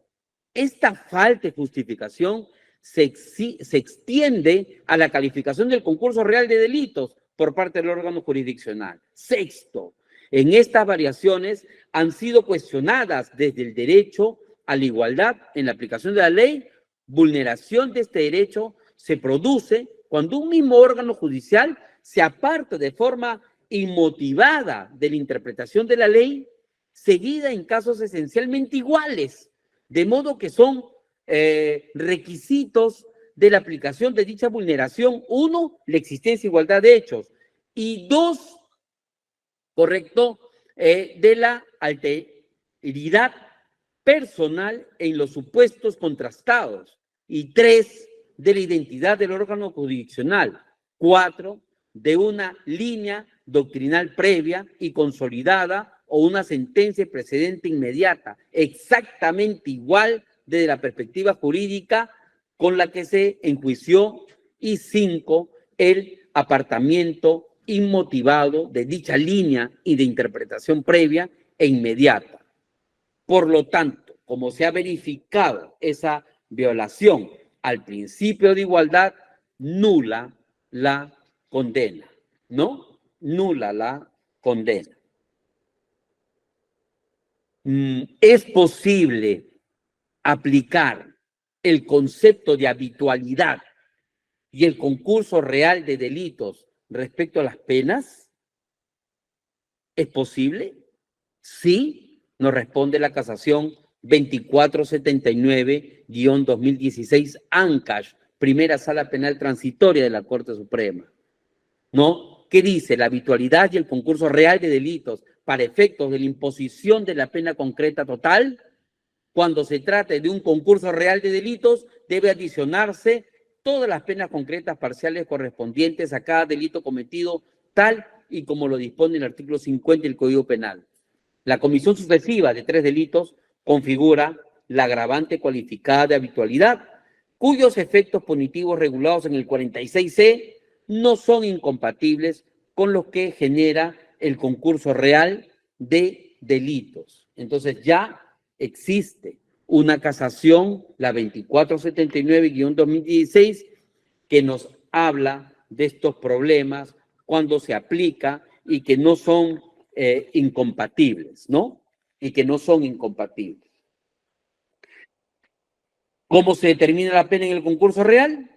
Esta falta de justificación se extiende a la calificación del concurso real de delitos por parte del órgano jurisdiccional. Sexto, en estas variaciones han sido cuestionadas desde el derecho a la igualdad en la aplicación de la ley. Vulneración de este derecho se produce cuando un mismo órgano judicial se aparta de forma inmotivada de la interpretación de la ley, seguida en casos esencialmente iguales, de modo que son requisitos de la aplicación de dicha vulneración. 1, la existencia de igualdad de hechos. Y 2, correcto, de la alteridad personal en los supuestos contrastados. Y 3, de la identidad del órgano jurisdiccional. 4, de una línea doctrinal previa y consolidada o una sentencia precedente inmediata, exactamente igual desde la perspectiva jurídica con la que se enjuició. Y 5, el apartamiento inmotivado de dicha línea y de interpretación previa e inmediata. Por lo tanto, como se ha verificado esa violación al principio de igualdad, nula la condena, ¿no? Nula la condena. Es posible aplicar el concepto de habitualidad y el concurso real de delitos respecto a las penas. ¿Es posible? Sí, nos responde la casación 2479-2016, ANCASH, Primera Sala Penal Transitoria de la Corte Suprema. ¿No? ¿Qué dice? La habitualidad y el concurso real de delitos para efectos de la imposición de la pena concreta total. Cuando se trate de un concurso real de delitos, debe adicionarse todas las penas concretas parciales correspondientes a cada delito cometido, tal y como lo dispone el artículo 50 del Código Penal. La comisión sucesiva de 3 delitos configura la agravante cualificada de habitualidad, cuyos efectos punitivos regulados en el 46C no son incompatibles con los que genera el concurso real de delitos. Entonces ya existe una casación, la 2479-2016, que nos habla de estos problemas cuando se aplica y que no son incompatibles, ¿no? Y que no son incompatibles. ¿Cómo se determina la pena en el concurso real?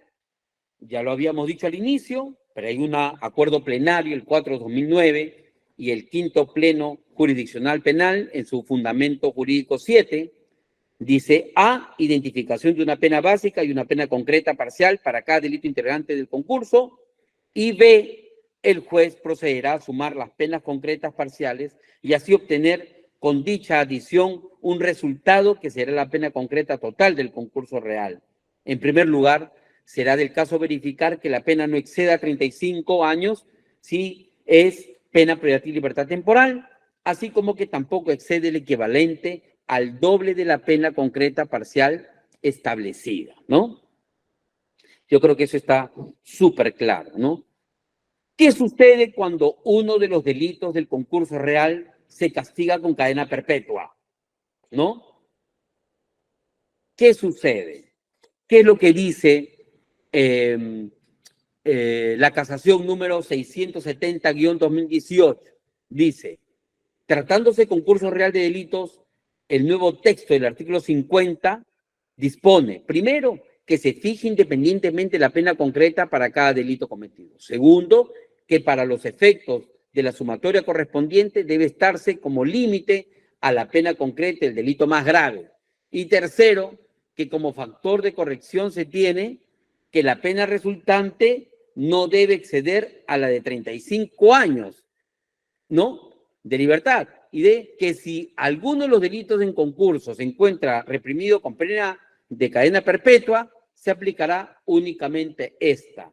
Ya lo habíamos dicho al inicio, pero hay un acuerdo plenario, el 4/2009, y el 5º Pleno Jurisdiccional Penal, en su fundamento jurídico 7, dice: A, identificación de una pena básica y una pena concreta parcial para cada delito integrante del concurso, y B, el juez procederá a sumar las penas concretas parciales y así obtener con dicha adición un resultado que será la pena concreta total del concurso real. En primer lugar, será del caso verificar que la pena no exceda 35 años si es pena privativa de libertad temporal, así como que tampoco excede el equivalente al doble de la pena concreta parcial establecida, ¿no? Yo creo que eso está súper claro, ¿no? ¿Qué sucede cuando uno de los delitos del concurso real se castiga con cadena perpetua? ¿No? ¿Qué sucede? ¿Qué es lo que dice la casación número 670-2018? Dice: Tratándose de concurso real de delitos, el nuevo texto del artículo 50 dispone, primero, que se fije independientemente la pena concreta para cada delito cometido. Segundo, que para los efectos de la sumatoria correspondiente debe estarse como límite a la pena concreta el delito más grave. Y tercero, que como factor de corrección se tiene que la pena resultante no debe exceder a la de 35 años, ¿no?, de libertad, y de que si alguno de los delitos en concurso se encuentra reprimido con pena de cadena perpetua, se aplicará únicamente esta.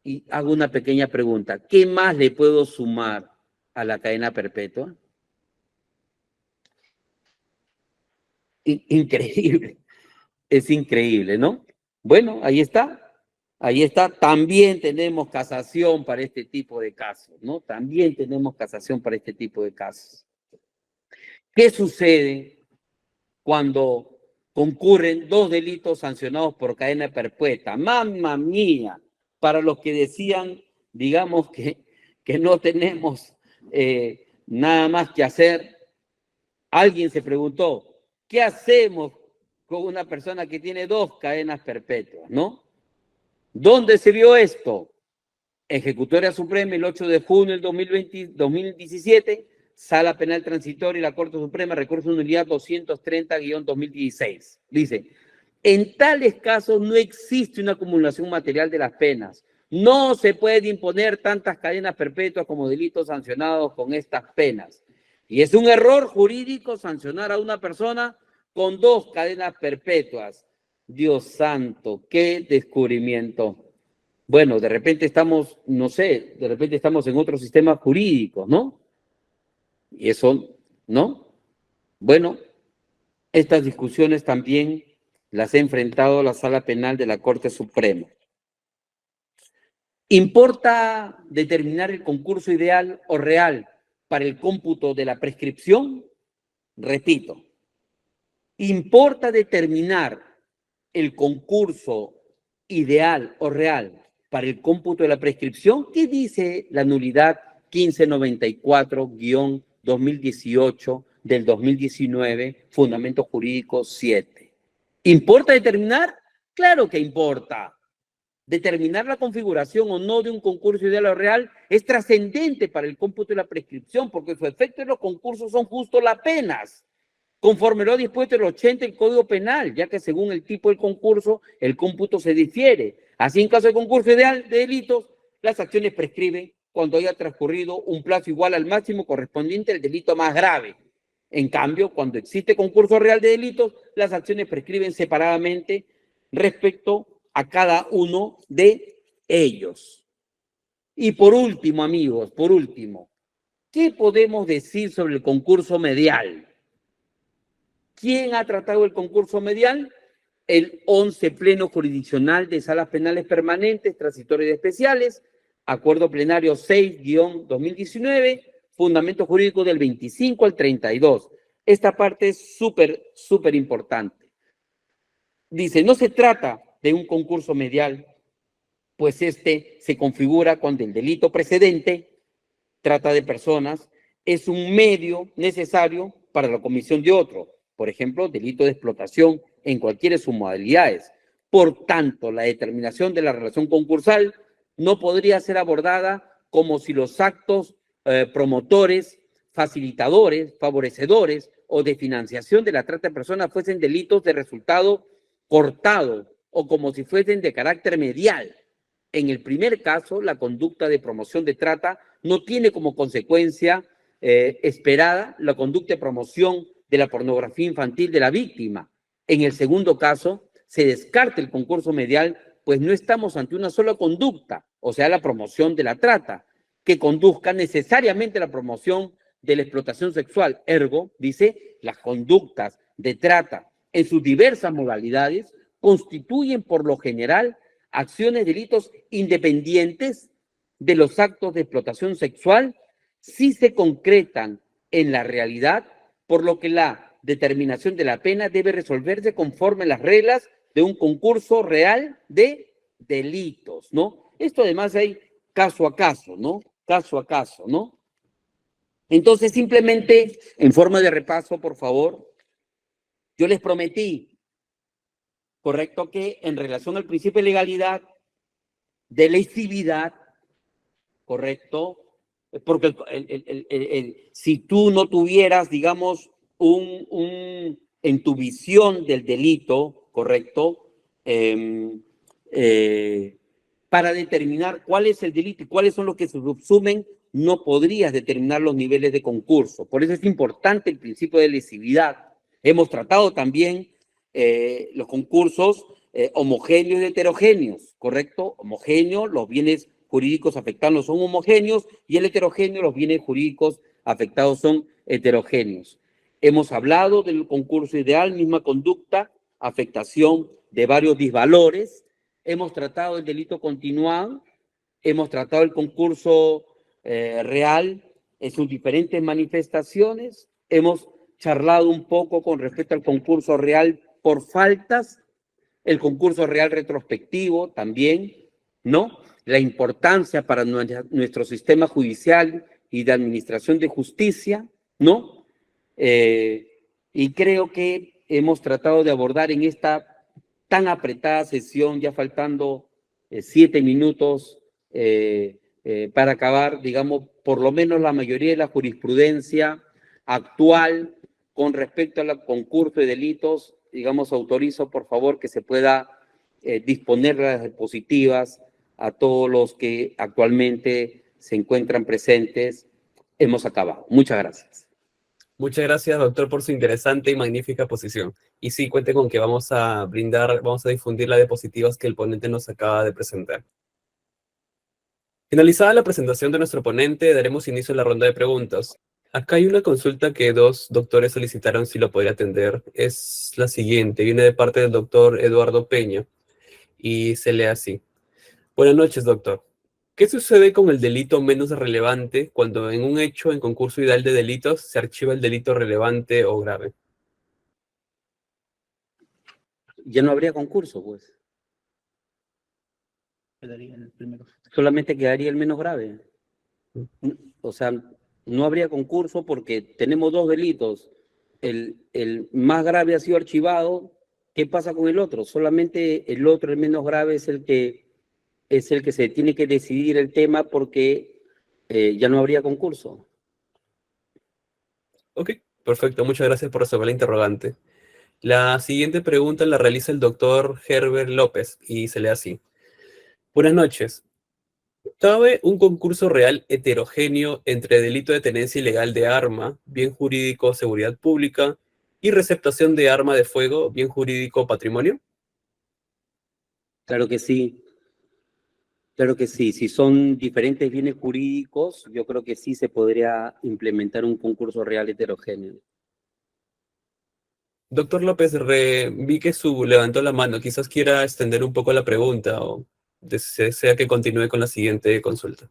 Y hago una pequeña pregunta, ¿qué más le puedo sumar a la cadena perpetua? Increíble, es increíble, ¿no? Bueno, ahí está. Ahí está, también tenemos casación para este tipo de casos, ¿no? También tenemos casación para este tipo de casos. ¿Qué sucede cuando concurren dos delitos sancionados por cadena perpetua? ¡Mamma mía! Para los que decían, digamos, que no tenemos nada más que hacer, alguien se preguntó, ¿qué hacemos con una persona que tiene dos cadenas perpetuas, no? ¿Dónde se vio esto? Ejecutoria Suprema, el 8 de junio del 2017, Sala Penal Transitoria y la Corte Suprema, recurso de unidad 230-2016. Dice, en tales casos no existe una acumulación material de las penas. No se puede imponer tantas cadenas perpetuas como delitos sancionados con estas penas. Y es un error jurídico sancionar a una persona con dos cadenas perpetuas. Dios santo, qué descubrimiento. Bueno, de repente estamos, no sé, de repente estamos en otro sistema jurídico, ¿no? Y eso, ¿no? Bueno, estas discusiones también las ha enfrentado la Sala Penal de la Corte Suprema. ¿Importa determinar el concurso ideal o real para el cómputo de la prescripción? Repito, ¿importa determinar el concurso ideal o real para el cómputo de la prescripción? ¿Qué dice la nulidad 1594-2018 del 2019, Fundamento Jurídico 7? ¿Importa determinar? Claro que importa. Determinar la configuración o no de un concurso ideal o real es trascendente para el cómputo de la prescripción, porque su efecto en los concursos son justo las penas, conforme lo ha dispuesto el 80 del Código Penal, ya que según el tipo del concurso, el cómputo se difiere. Así, en caso de concurso ideal de delitos, las acciones prescriben cuando haya transcurrido un plazo igual al máximo correspondiente al delito más grave. En cambio, cuando existe concurso real de delitos, las acciones prescriben separadamente respecto a cada uno de ellos. Y por último, amigos, por último, ¿qué podemos decir sobre el concurso medial? ¿Quién ha tratado el concurso medial? El 11 Pleno Jurisdiccional de Salas Penales Permanentes, Transitorias y Especiales, Acuerdo Plenario 6-2019, Fundamento Jurídico del 25 al 32. Esta parte es súper importante. Dice, no se trata de un concurso medial, pues este se configura cuando el delito precedente, trata de personas, es un medio necesario para la comisión de otro. Por ejemplo, delito de explotación en cualquiera de sus modalidades. Por tanto, la determinación de la relación concursal no podría ser abordada como si los actos promotores, facilitadores, favorecedores o de financiación de la trata de personas fuesen delitos de resultado cortado o como si fuesen de carácter medial. En el primer caso, la conducta de promoción de trata no tiene como consecuencia esperada la conducta de promoción de la pornografía infantil de la víctima. En el segundo caso, se descarta el concurso medial, pues no estamos ante una sola conducta, o sea, la promoción de la trata, que conduzca necesariamente a la promoción de la explotación sexual. Ergo, dice, las conductas de trata en sus diversas modalidades constituyen por lo general acciones, delitos independientes de los actos de explotación sexual si se concretan en la realidad, por lo que la determinación de la pena debe resolverse conforme a las reglas de un concurso real de delitos, ¿no? Esto además hay caso a caso, ¿no? Caso a caso, ¿no? Entonces, simplemente, en forma de repaso, por favor, yo les prometí, correcto, que en relación al principio de legalidad, de lesividad, correcto, porque si tú no tuvieras, digamos, en tu visión del delito, correcto, para determinar cuál es el delito y cuáles son los que se subsumen, no podrías determinar los niveles de concurso. Por eso es importante el principio de lesividad. Hemos tratado también los concursos homogéneos y heterogéneos, ¿correcto? Homogéneos, los bienes jurídicos afectados son homogéneos, y el heterogéneo, los bienes jurídicos afectados son heterogéneos. Hemos hablado del concurso ideal, misma conducta, afectación de varios disvalores. Hemos tratado el delito continuado, hemos tratado el concurso real en sus diferentes manifestaciones, hemos charlado un poco con respecto al concurso real por faltas, el concurso real retrospectivo también, ¿no? La importancia para nuestro sistema judicial y de administración de justicia, ¿no? Y creo que hemos tratado de abordar en esta tan apretada sesión, ya faltando 7 minutos para acabar, digamos, por lo menos la mayoría de la jurisprudencia actual con respecto al concurso de delitos. Digamos, autorizo, por favor, que se pueda disponer las dispositivas a todos los que actualmente se encuentran presentes. Hemos acabado. Muchas gracias. Muchas gracias, doctor, por su interesante y magnífica posición. Y sí, cuente con que vamos a difundir las diapositivas que el ponente nos acaba de presentar. Finalizada la presentación de nuestro ponente, daremos inicio a la ronda de preguntas. Acá hay una consulta que 2 doctores solicitaron si lo podría atender. Es la siguiente, viene de parte del doctor Eduardo Peña y se lee así. Buenas noches, doctor. ¿Qué sucede con el delito menos relevante cuando en un hecho en concurso ideal de delitos se archiva el delito relevante o grave? Ya no habría concurso, pues. Quedaría en el primero. Solamente quedaría el menos grave. O sea, no habría concurso porque tenemos 2 delitos. El más grave ha sido archivado. ¿Qué pasa con el otro? Solamente el otro, el menos grave, es el que se tiene que decidir el tema, porque ya no habría concurso. Ok, perfecto. Muchas gracias por resolver la interrogante. La siguiente pregunta la realiza el doctor Herbert López y se lee así. Buenas noches. ¿Cabe un concurso real heterogéneo entre delito de tenencia ilegal de arma, bien jurídico, seguridad pública, y receptación de arma de fuego, bien jurídico, patrimonio? Claro que sí. Claro que sí. Si son diferentes bienes jurídicos, yo creo que sí se podría implementar un concurso real heterogéneo. Doctor López, vi que levantó la mano. Quizás quiera extender un poco la pregunta o desea que continúe con la siguiente consulta.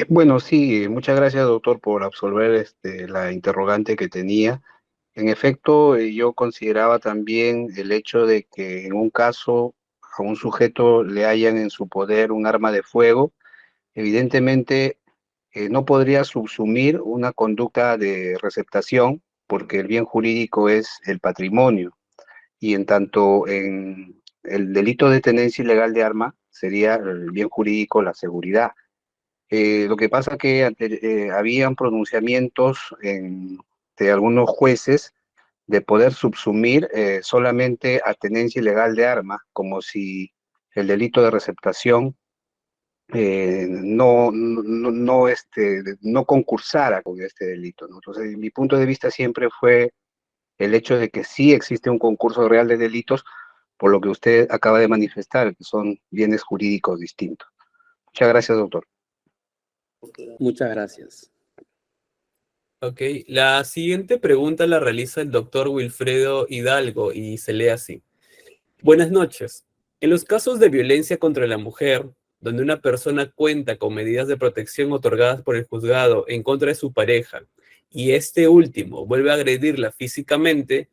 Bueno, sí, muchas gracias, doctor, por absolver la interrogante que tenía. En efecto, yo consideraba también el hecho de que en un caso a un sujeto le hayan en su poder un arma de fuego, evidentemente no podría subsumir una conducta de receptación, porque el bien jurídico es el patrimonio, y en tanto en el delito de tenencia ilegal de arma sería el bien jurídico la seguridad. Lo que pasa que habían pronunciamientos de algunos jueces de poder subsumir solamente a tenencia ilegal de arma, como si el delito de receptación no concursara con este delito, ¿no? Entonces, mi punto de vista siempre fue el hecho de que sí existe un concurso real de delitos, por lo que usted acaba de manifestar, que son bienes jurídicos distintos. Muchas gracias, doctor. Muchas gracias. Ok, la siguiente pregunta la realiza el doctor Wilfredo Hidalgo y se lee así. Buenas noches. En los casos de violencia contra la mujer, donde una persona cuenta con medidas de protección otorgadas por el juzgado en contra de su pareja y este último vuelve a agredirla físicamente,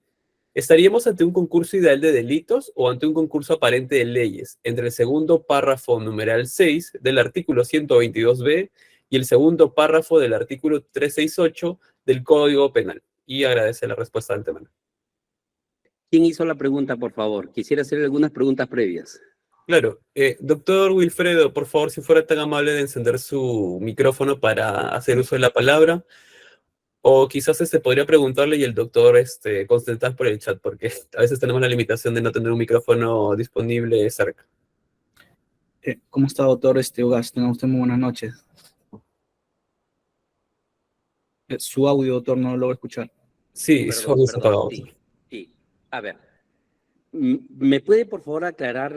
¿estaríamos ante un concurso ideal de delitos o ante un concurso aparente de leyes entre el segundo párrafo numeral 6 del artículo 122b y el segundo párrafo del artículo 368 del Código Penal. Y agradece la respuesta de antemano. ¿Quién hizo la pregunta, por favor? Quisiera hacer algunas preguntas previas. Claro. Doctor Wilfredo, por favor, si fuera tan amable de encender su micrófono para hacer uso de la palabra. O quizás podría preguntarle y el doctor contestar por el chat, porque a veces tenemos la limitación de no tener un micrófono disponible cerca. ¿Cómo está, doctor Ugas? Tenga usted muy buenas noches. Su audio, doctor, no lo logro escuchar. Sí, su audio está apagado. Sí. A ver, ¿me puede por favor aclarar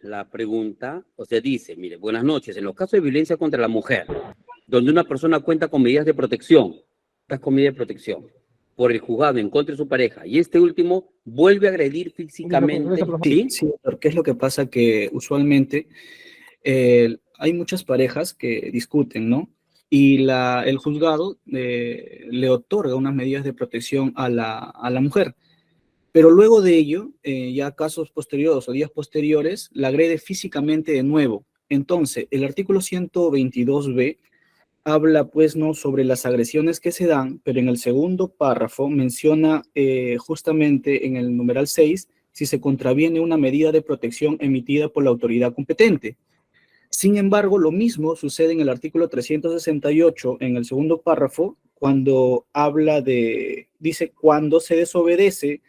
la pregunta? O sea, dice, mire, buenas noches, en los casos de violencia contra la mujer, donde una persona cuenta con medidas de protección, por el juzgado en contra de su pareja, y este último vuelve a agredir físicamente. Sí, doctor, ¿qué es lo que pasa? Que usualmente hay muchas parejas que discuten, ¿no? Y el juzgado le otorga unas medidas de protección a la mujer. Pero luego de ello, ya casos posteriores o días posteriores, la agrede físicamente de nuevo. Entonces, el artículo 122b habla, pues, no sobre las agresiones que se dan, pero en el segundo párrafo menciona justamente en el numeral 6 si se contraviene una medida de protección emitida por la autoridad competente. Sin embargo, lo mismo sucede en el artículo 368, en el segundo párrafo, cuando dice, cuando se desobedece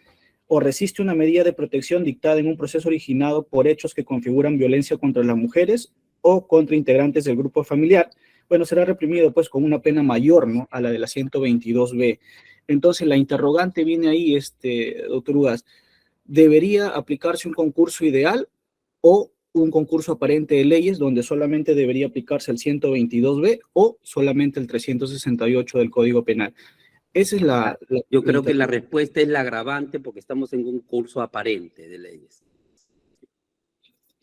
o resiste una medida de protección dictada en un proceso originado por hechos que configuran violencia contra las mujeres o contra integrantes del grupo familiar, bueno, será reprimido pues con una pena mayor, ¿no?, a la de la 122b. Entonces, la interrogante viene ahí, doctor Ugas, ¿debería aplicarse un concurso ideal o un concurso aparente de leyes donde solamente debería aplicarse el 122b o solamente el 368 del Código Penal? Esa es Yo creo que la respuesta es la agravante porque estamos en un curso aparente de leyes.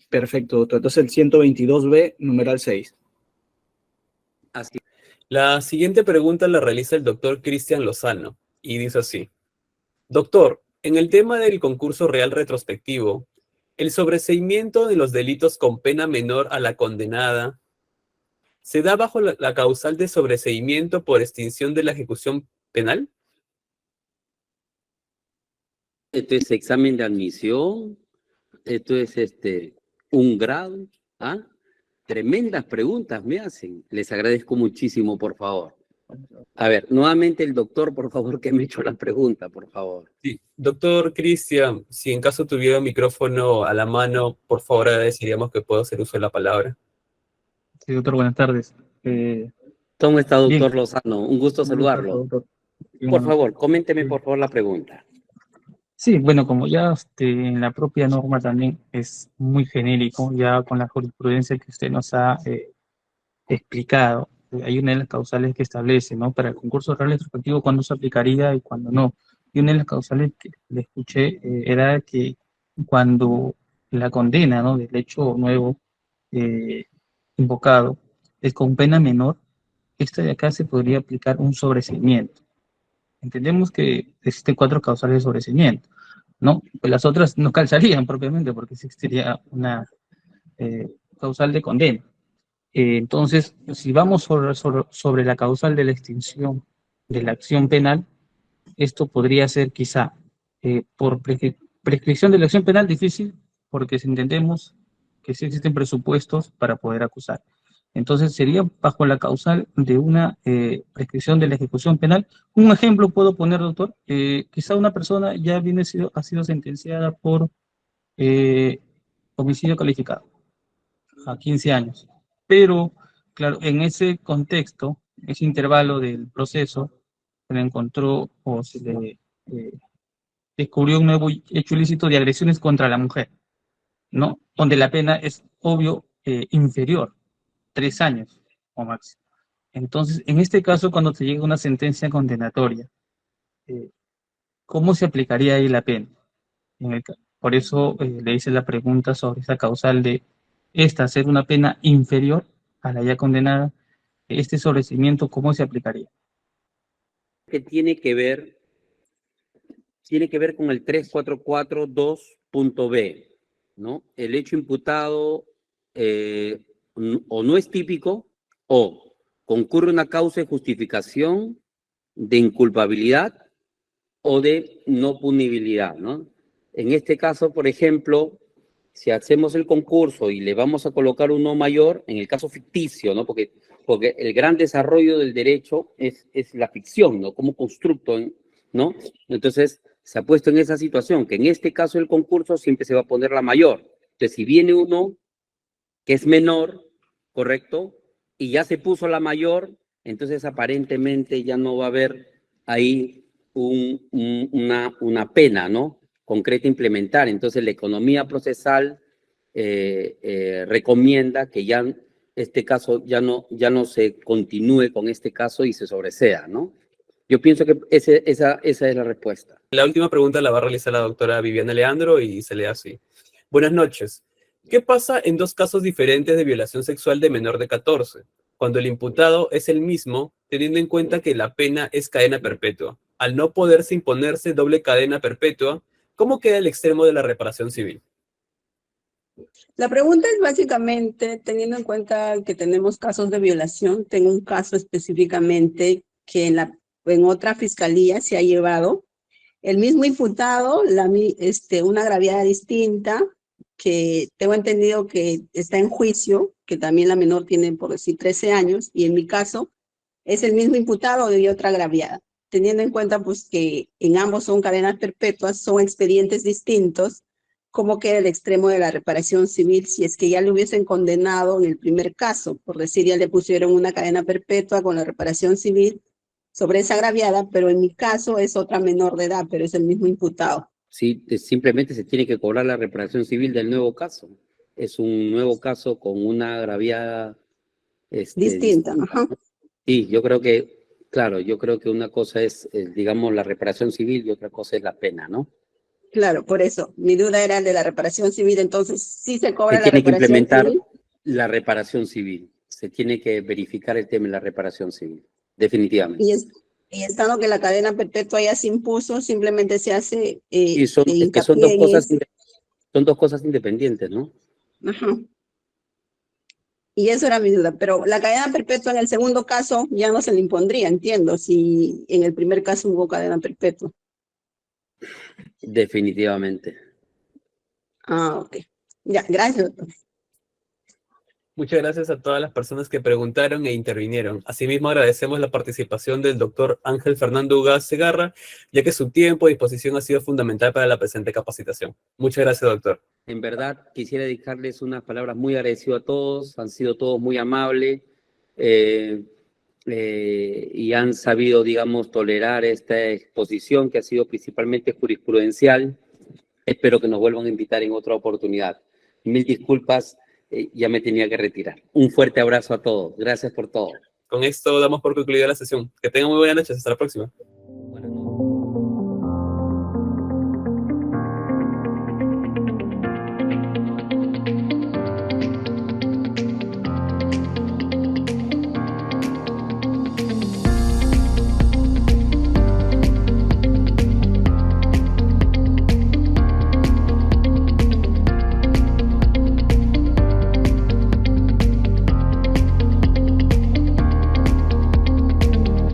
Perfecto, doctor. Entonces el 122b, numeral 6. Así. La siguiente pregunta la realiza el doctor Cristian Lozano y dice así. Doctor, en el tema del concurso real retrospectivo, ¿el sobreseimiento de los delitos con pena menor a la condenada se da bajo la causal de sobreseimiento por extinción de la ejecución penal? Esto es examen de admisión, esto es un grado, ¿ah? Tremendas preguntas me hacen. Les agradezco muchísimo, por favor. A ver, nuevamente el doctor, por favor, que me ha hecho la pregunta, por favor. Sí, doctor Cristian, si en caso tuviera un micrófono a la mano, por favor agradeceríamos que pueda hacer uso de la palabra. Sí, doctor, buenas tardes. ¿Cómo está, doctor bien. Lozano? Un gusto saludarlo. Doctor. Por favor, coménteme, por favor, la pregunta. Sí, bueno, como ya en la propia norma también es muy genérico, ya con la jurisprudencia que usted nos ha explicado, hay una de las causales que establece, ¿no? Para el concurso real retrospectivo, cuándo se aplicaría y cuándo no. Y una de las causales que le escuché era que cuando la condena, ¿no?, del hecho nuevo invocado es con pena menor, esta de acá se podría aplicar un sobreseimiento. Entendemos que existen 4 causales de sobreseimiento, ¿no? Pues las otras no calzarían propiamente porque existiría una causal de condena. Entonces, si vamos sobre la causal de la extinción de la acción penal, esto podría ser quizá por prescripción de la acción penal difícil, porque si entendemos que sí existen presupuestos para poder acusar. Entonces sería bajo la causal de una prescripción de la ejecución penal. Un ejemplo puedo poner, doctor, quizá una persona ya ha sido sentenciada por homicidio calificado a 15 años, pero claro, en ese contexto, ese intervalo del proceso, se le encontró o se le descubrió un nuevo hecho ilícito de agresiones contra la mujer, ¿no? Donde la pena es, obvio, inferior, 3 años o máximo. Entonces, en este caso, cuando te llega una sentencia condenatoria, ¿cómo se aplicaría ahí la pena? Por eso le hice la pregunta sobre esa causal de esta ser una pena inferior a la ya condenada, este sobreseimiento, ¿cómo se aplicaría? Que tiene que ver con el 3442.b, ¿no? El hecho imputado o no es típico o concurre una causa de justificación de inculpabilidad o de no punibilidad, ¿no? En este caso, por ejemplo, si hacemos el concurso y le vamos a colocar un no mayor, en el caso ficticio, ¿no? Porque el gran desarrollo del derecho es la ficción, ¿no? Como constructo, ¿no? Entonces, se ha puesto en esa situación, que en este caso del concurso siempre se va a poner la mayor. Entonces, si viene uno que es menor, ¿correcto? Y ya se puso la mayor, entonces aparentemente ya no va a haber ahí una pena, ¿no? Concreta implementar. Entonces la economía procesal recomienda que ya este caso ya no se continúe con este caso y se sobresea, ¿no? Yo pienso que esa es la respuesta. La última pregunta la va a realizar la doctora Viviana Leandro y se lee así. Buenas noches. ¿Qué pasa en dos casos diferentes de violación sexual de menor de 14? Cuando el imputado es el mismo, teniendo en cuenta que la pena es cadena perpetua. Al no poderse imponerse doble cadena perpetua, ¿cómo queda el extremo de la reparación civil? La pregunta es básicamente, teniendo en cuenta que tenemos casos de violación, tengo un caso específicamente que en otra fiscalía se ha llevado el mismo imputado, una agraviada distinta, que tengo entendido que está en juicio, que también la menor tiene, por decir, 13 años, y en mi caso es el mismo imputado y otra agraviada. Teniendo en cuenta pues que en ambos son cadenas perpetuas, son expedientes distintos, ¿cómo queda el extremo de la reparación civil si es que ya le hubiesen condenado en el primer caso? Por decir, ya le pusieron una cadena perpetua con la reparación civil sobre esa agraviada, pero en mi caso es otra menor de edad, pero es el mismo imputado. Sí, simplemente se tiene que cobrar la reparación civil del nuevo caso. Es un nuevo caso con una agraviada distinta. Ajá. Sí, yo creo que, claro, yo creo que una cosa es, digamos, la reparación civil y otra cosa es la pena, ¿no? Claro, por eso. Mi duda era el de la reparación civil, entonces sí se cobra la Se tiene que reparación implementar civil. la reparación civil. Se tiene que verificar el tema de la reparación civil, definitivamente. Y estando que la cadena perpetua ya se impuso, simplemente se hace Y son dos cosas independientes, ¿no? Ajá. Y eso era mi duda, pero la cadena perpetua en el segundo caso ya no se le impondría, entiendo, si en el primer caso hubo cadena perpetua. Definitivamente. Ah, ok. Ya, gracias, doctor. Muchas gracias a todas las personas que preguntaron e intervinieron. Asimismo, agradecemos la participación del doctor Ángel Fernando Ugaz Segarra, ya que su tiempo y disposición ha sido fundamental para la presente capacitación. Muchas gracias, doctor. En verdad, quisiera dedicarles unas palabras muy agradecido a todos. Han sido todos muy amables y han sabido, digamos, tolerar esta exposición que ha sido principalmente jurisprudencial. Espero que nos vuelvan a invitar en otra oportunidad. Mil disculpas, ya me tenía que retirar. Un fuerte abrazo a todos. Gracias por todo. Con esto damos por concluida la sesión. Que tengan muy buenas noches. Hasta la próxima.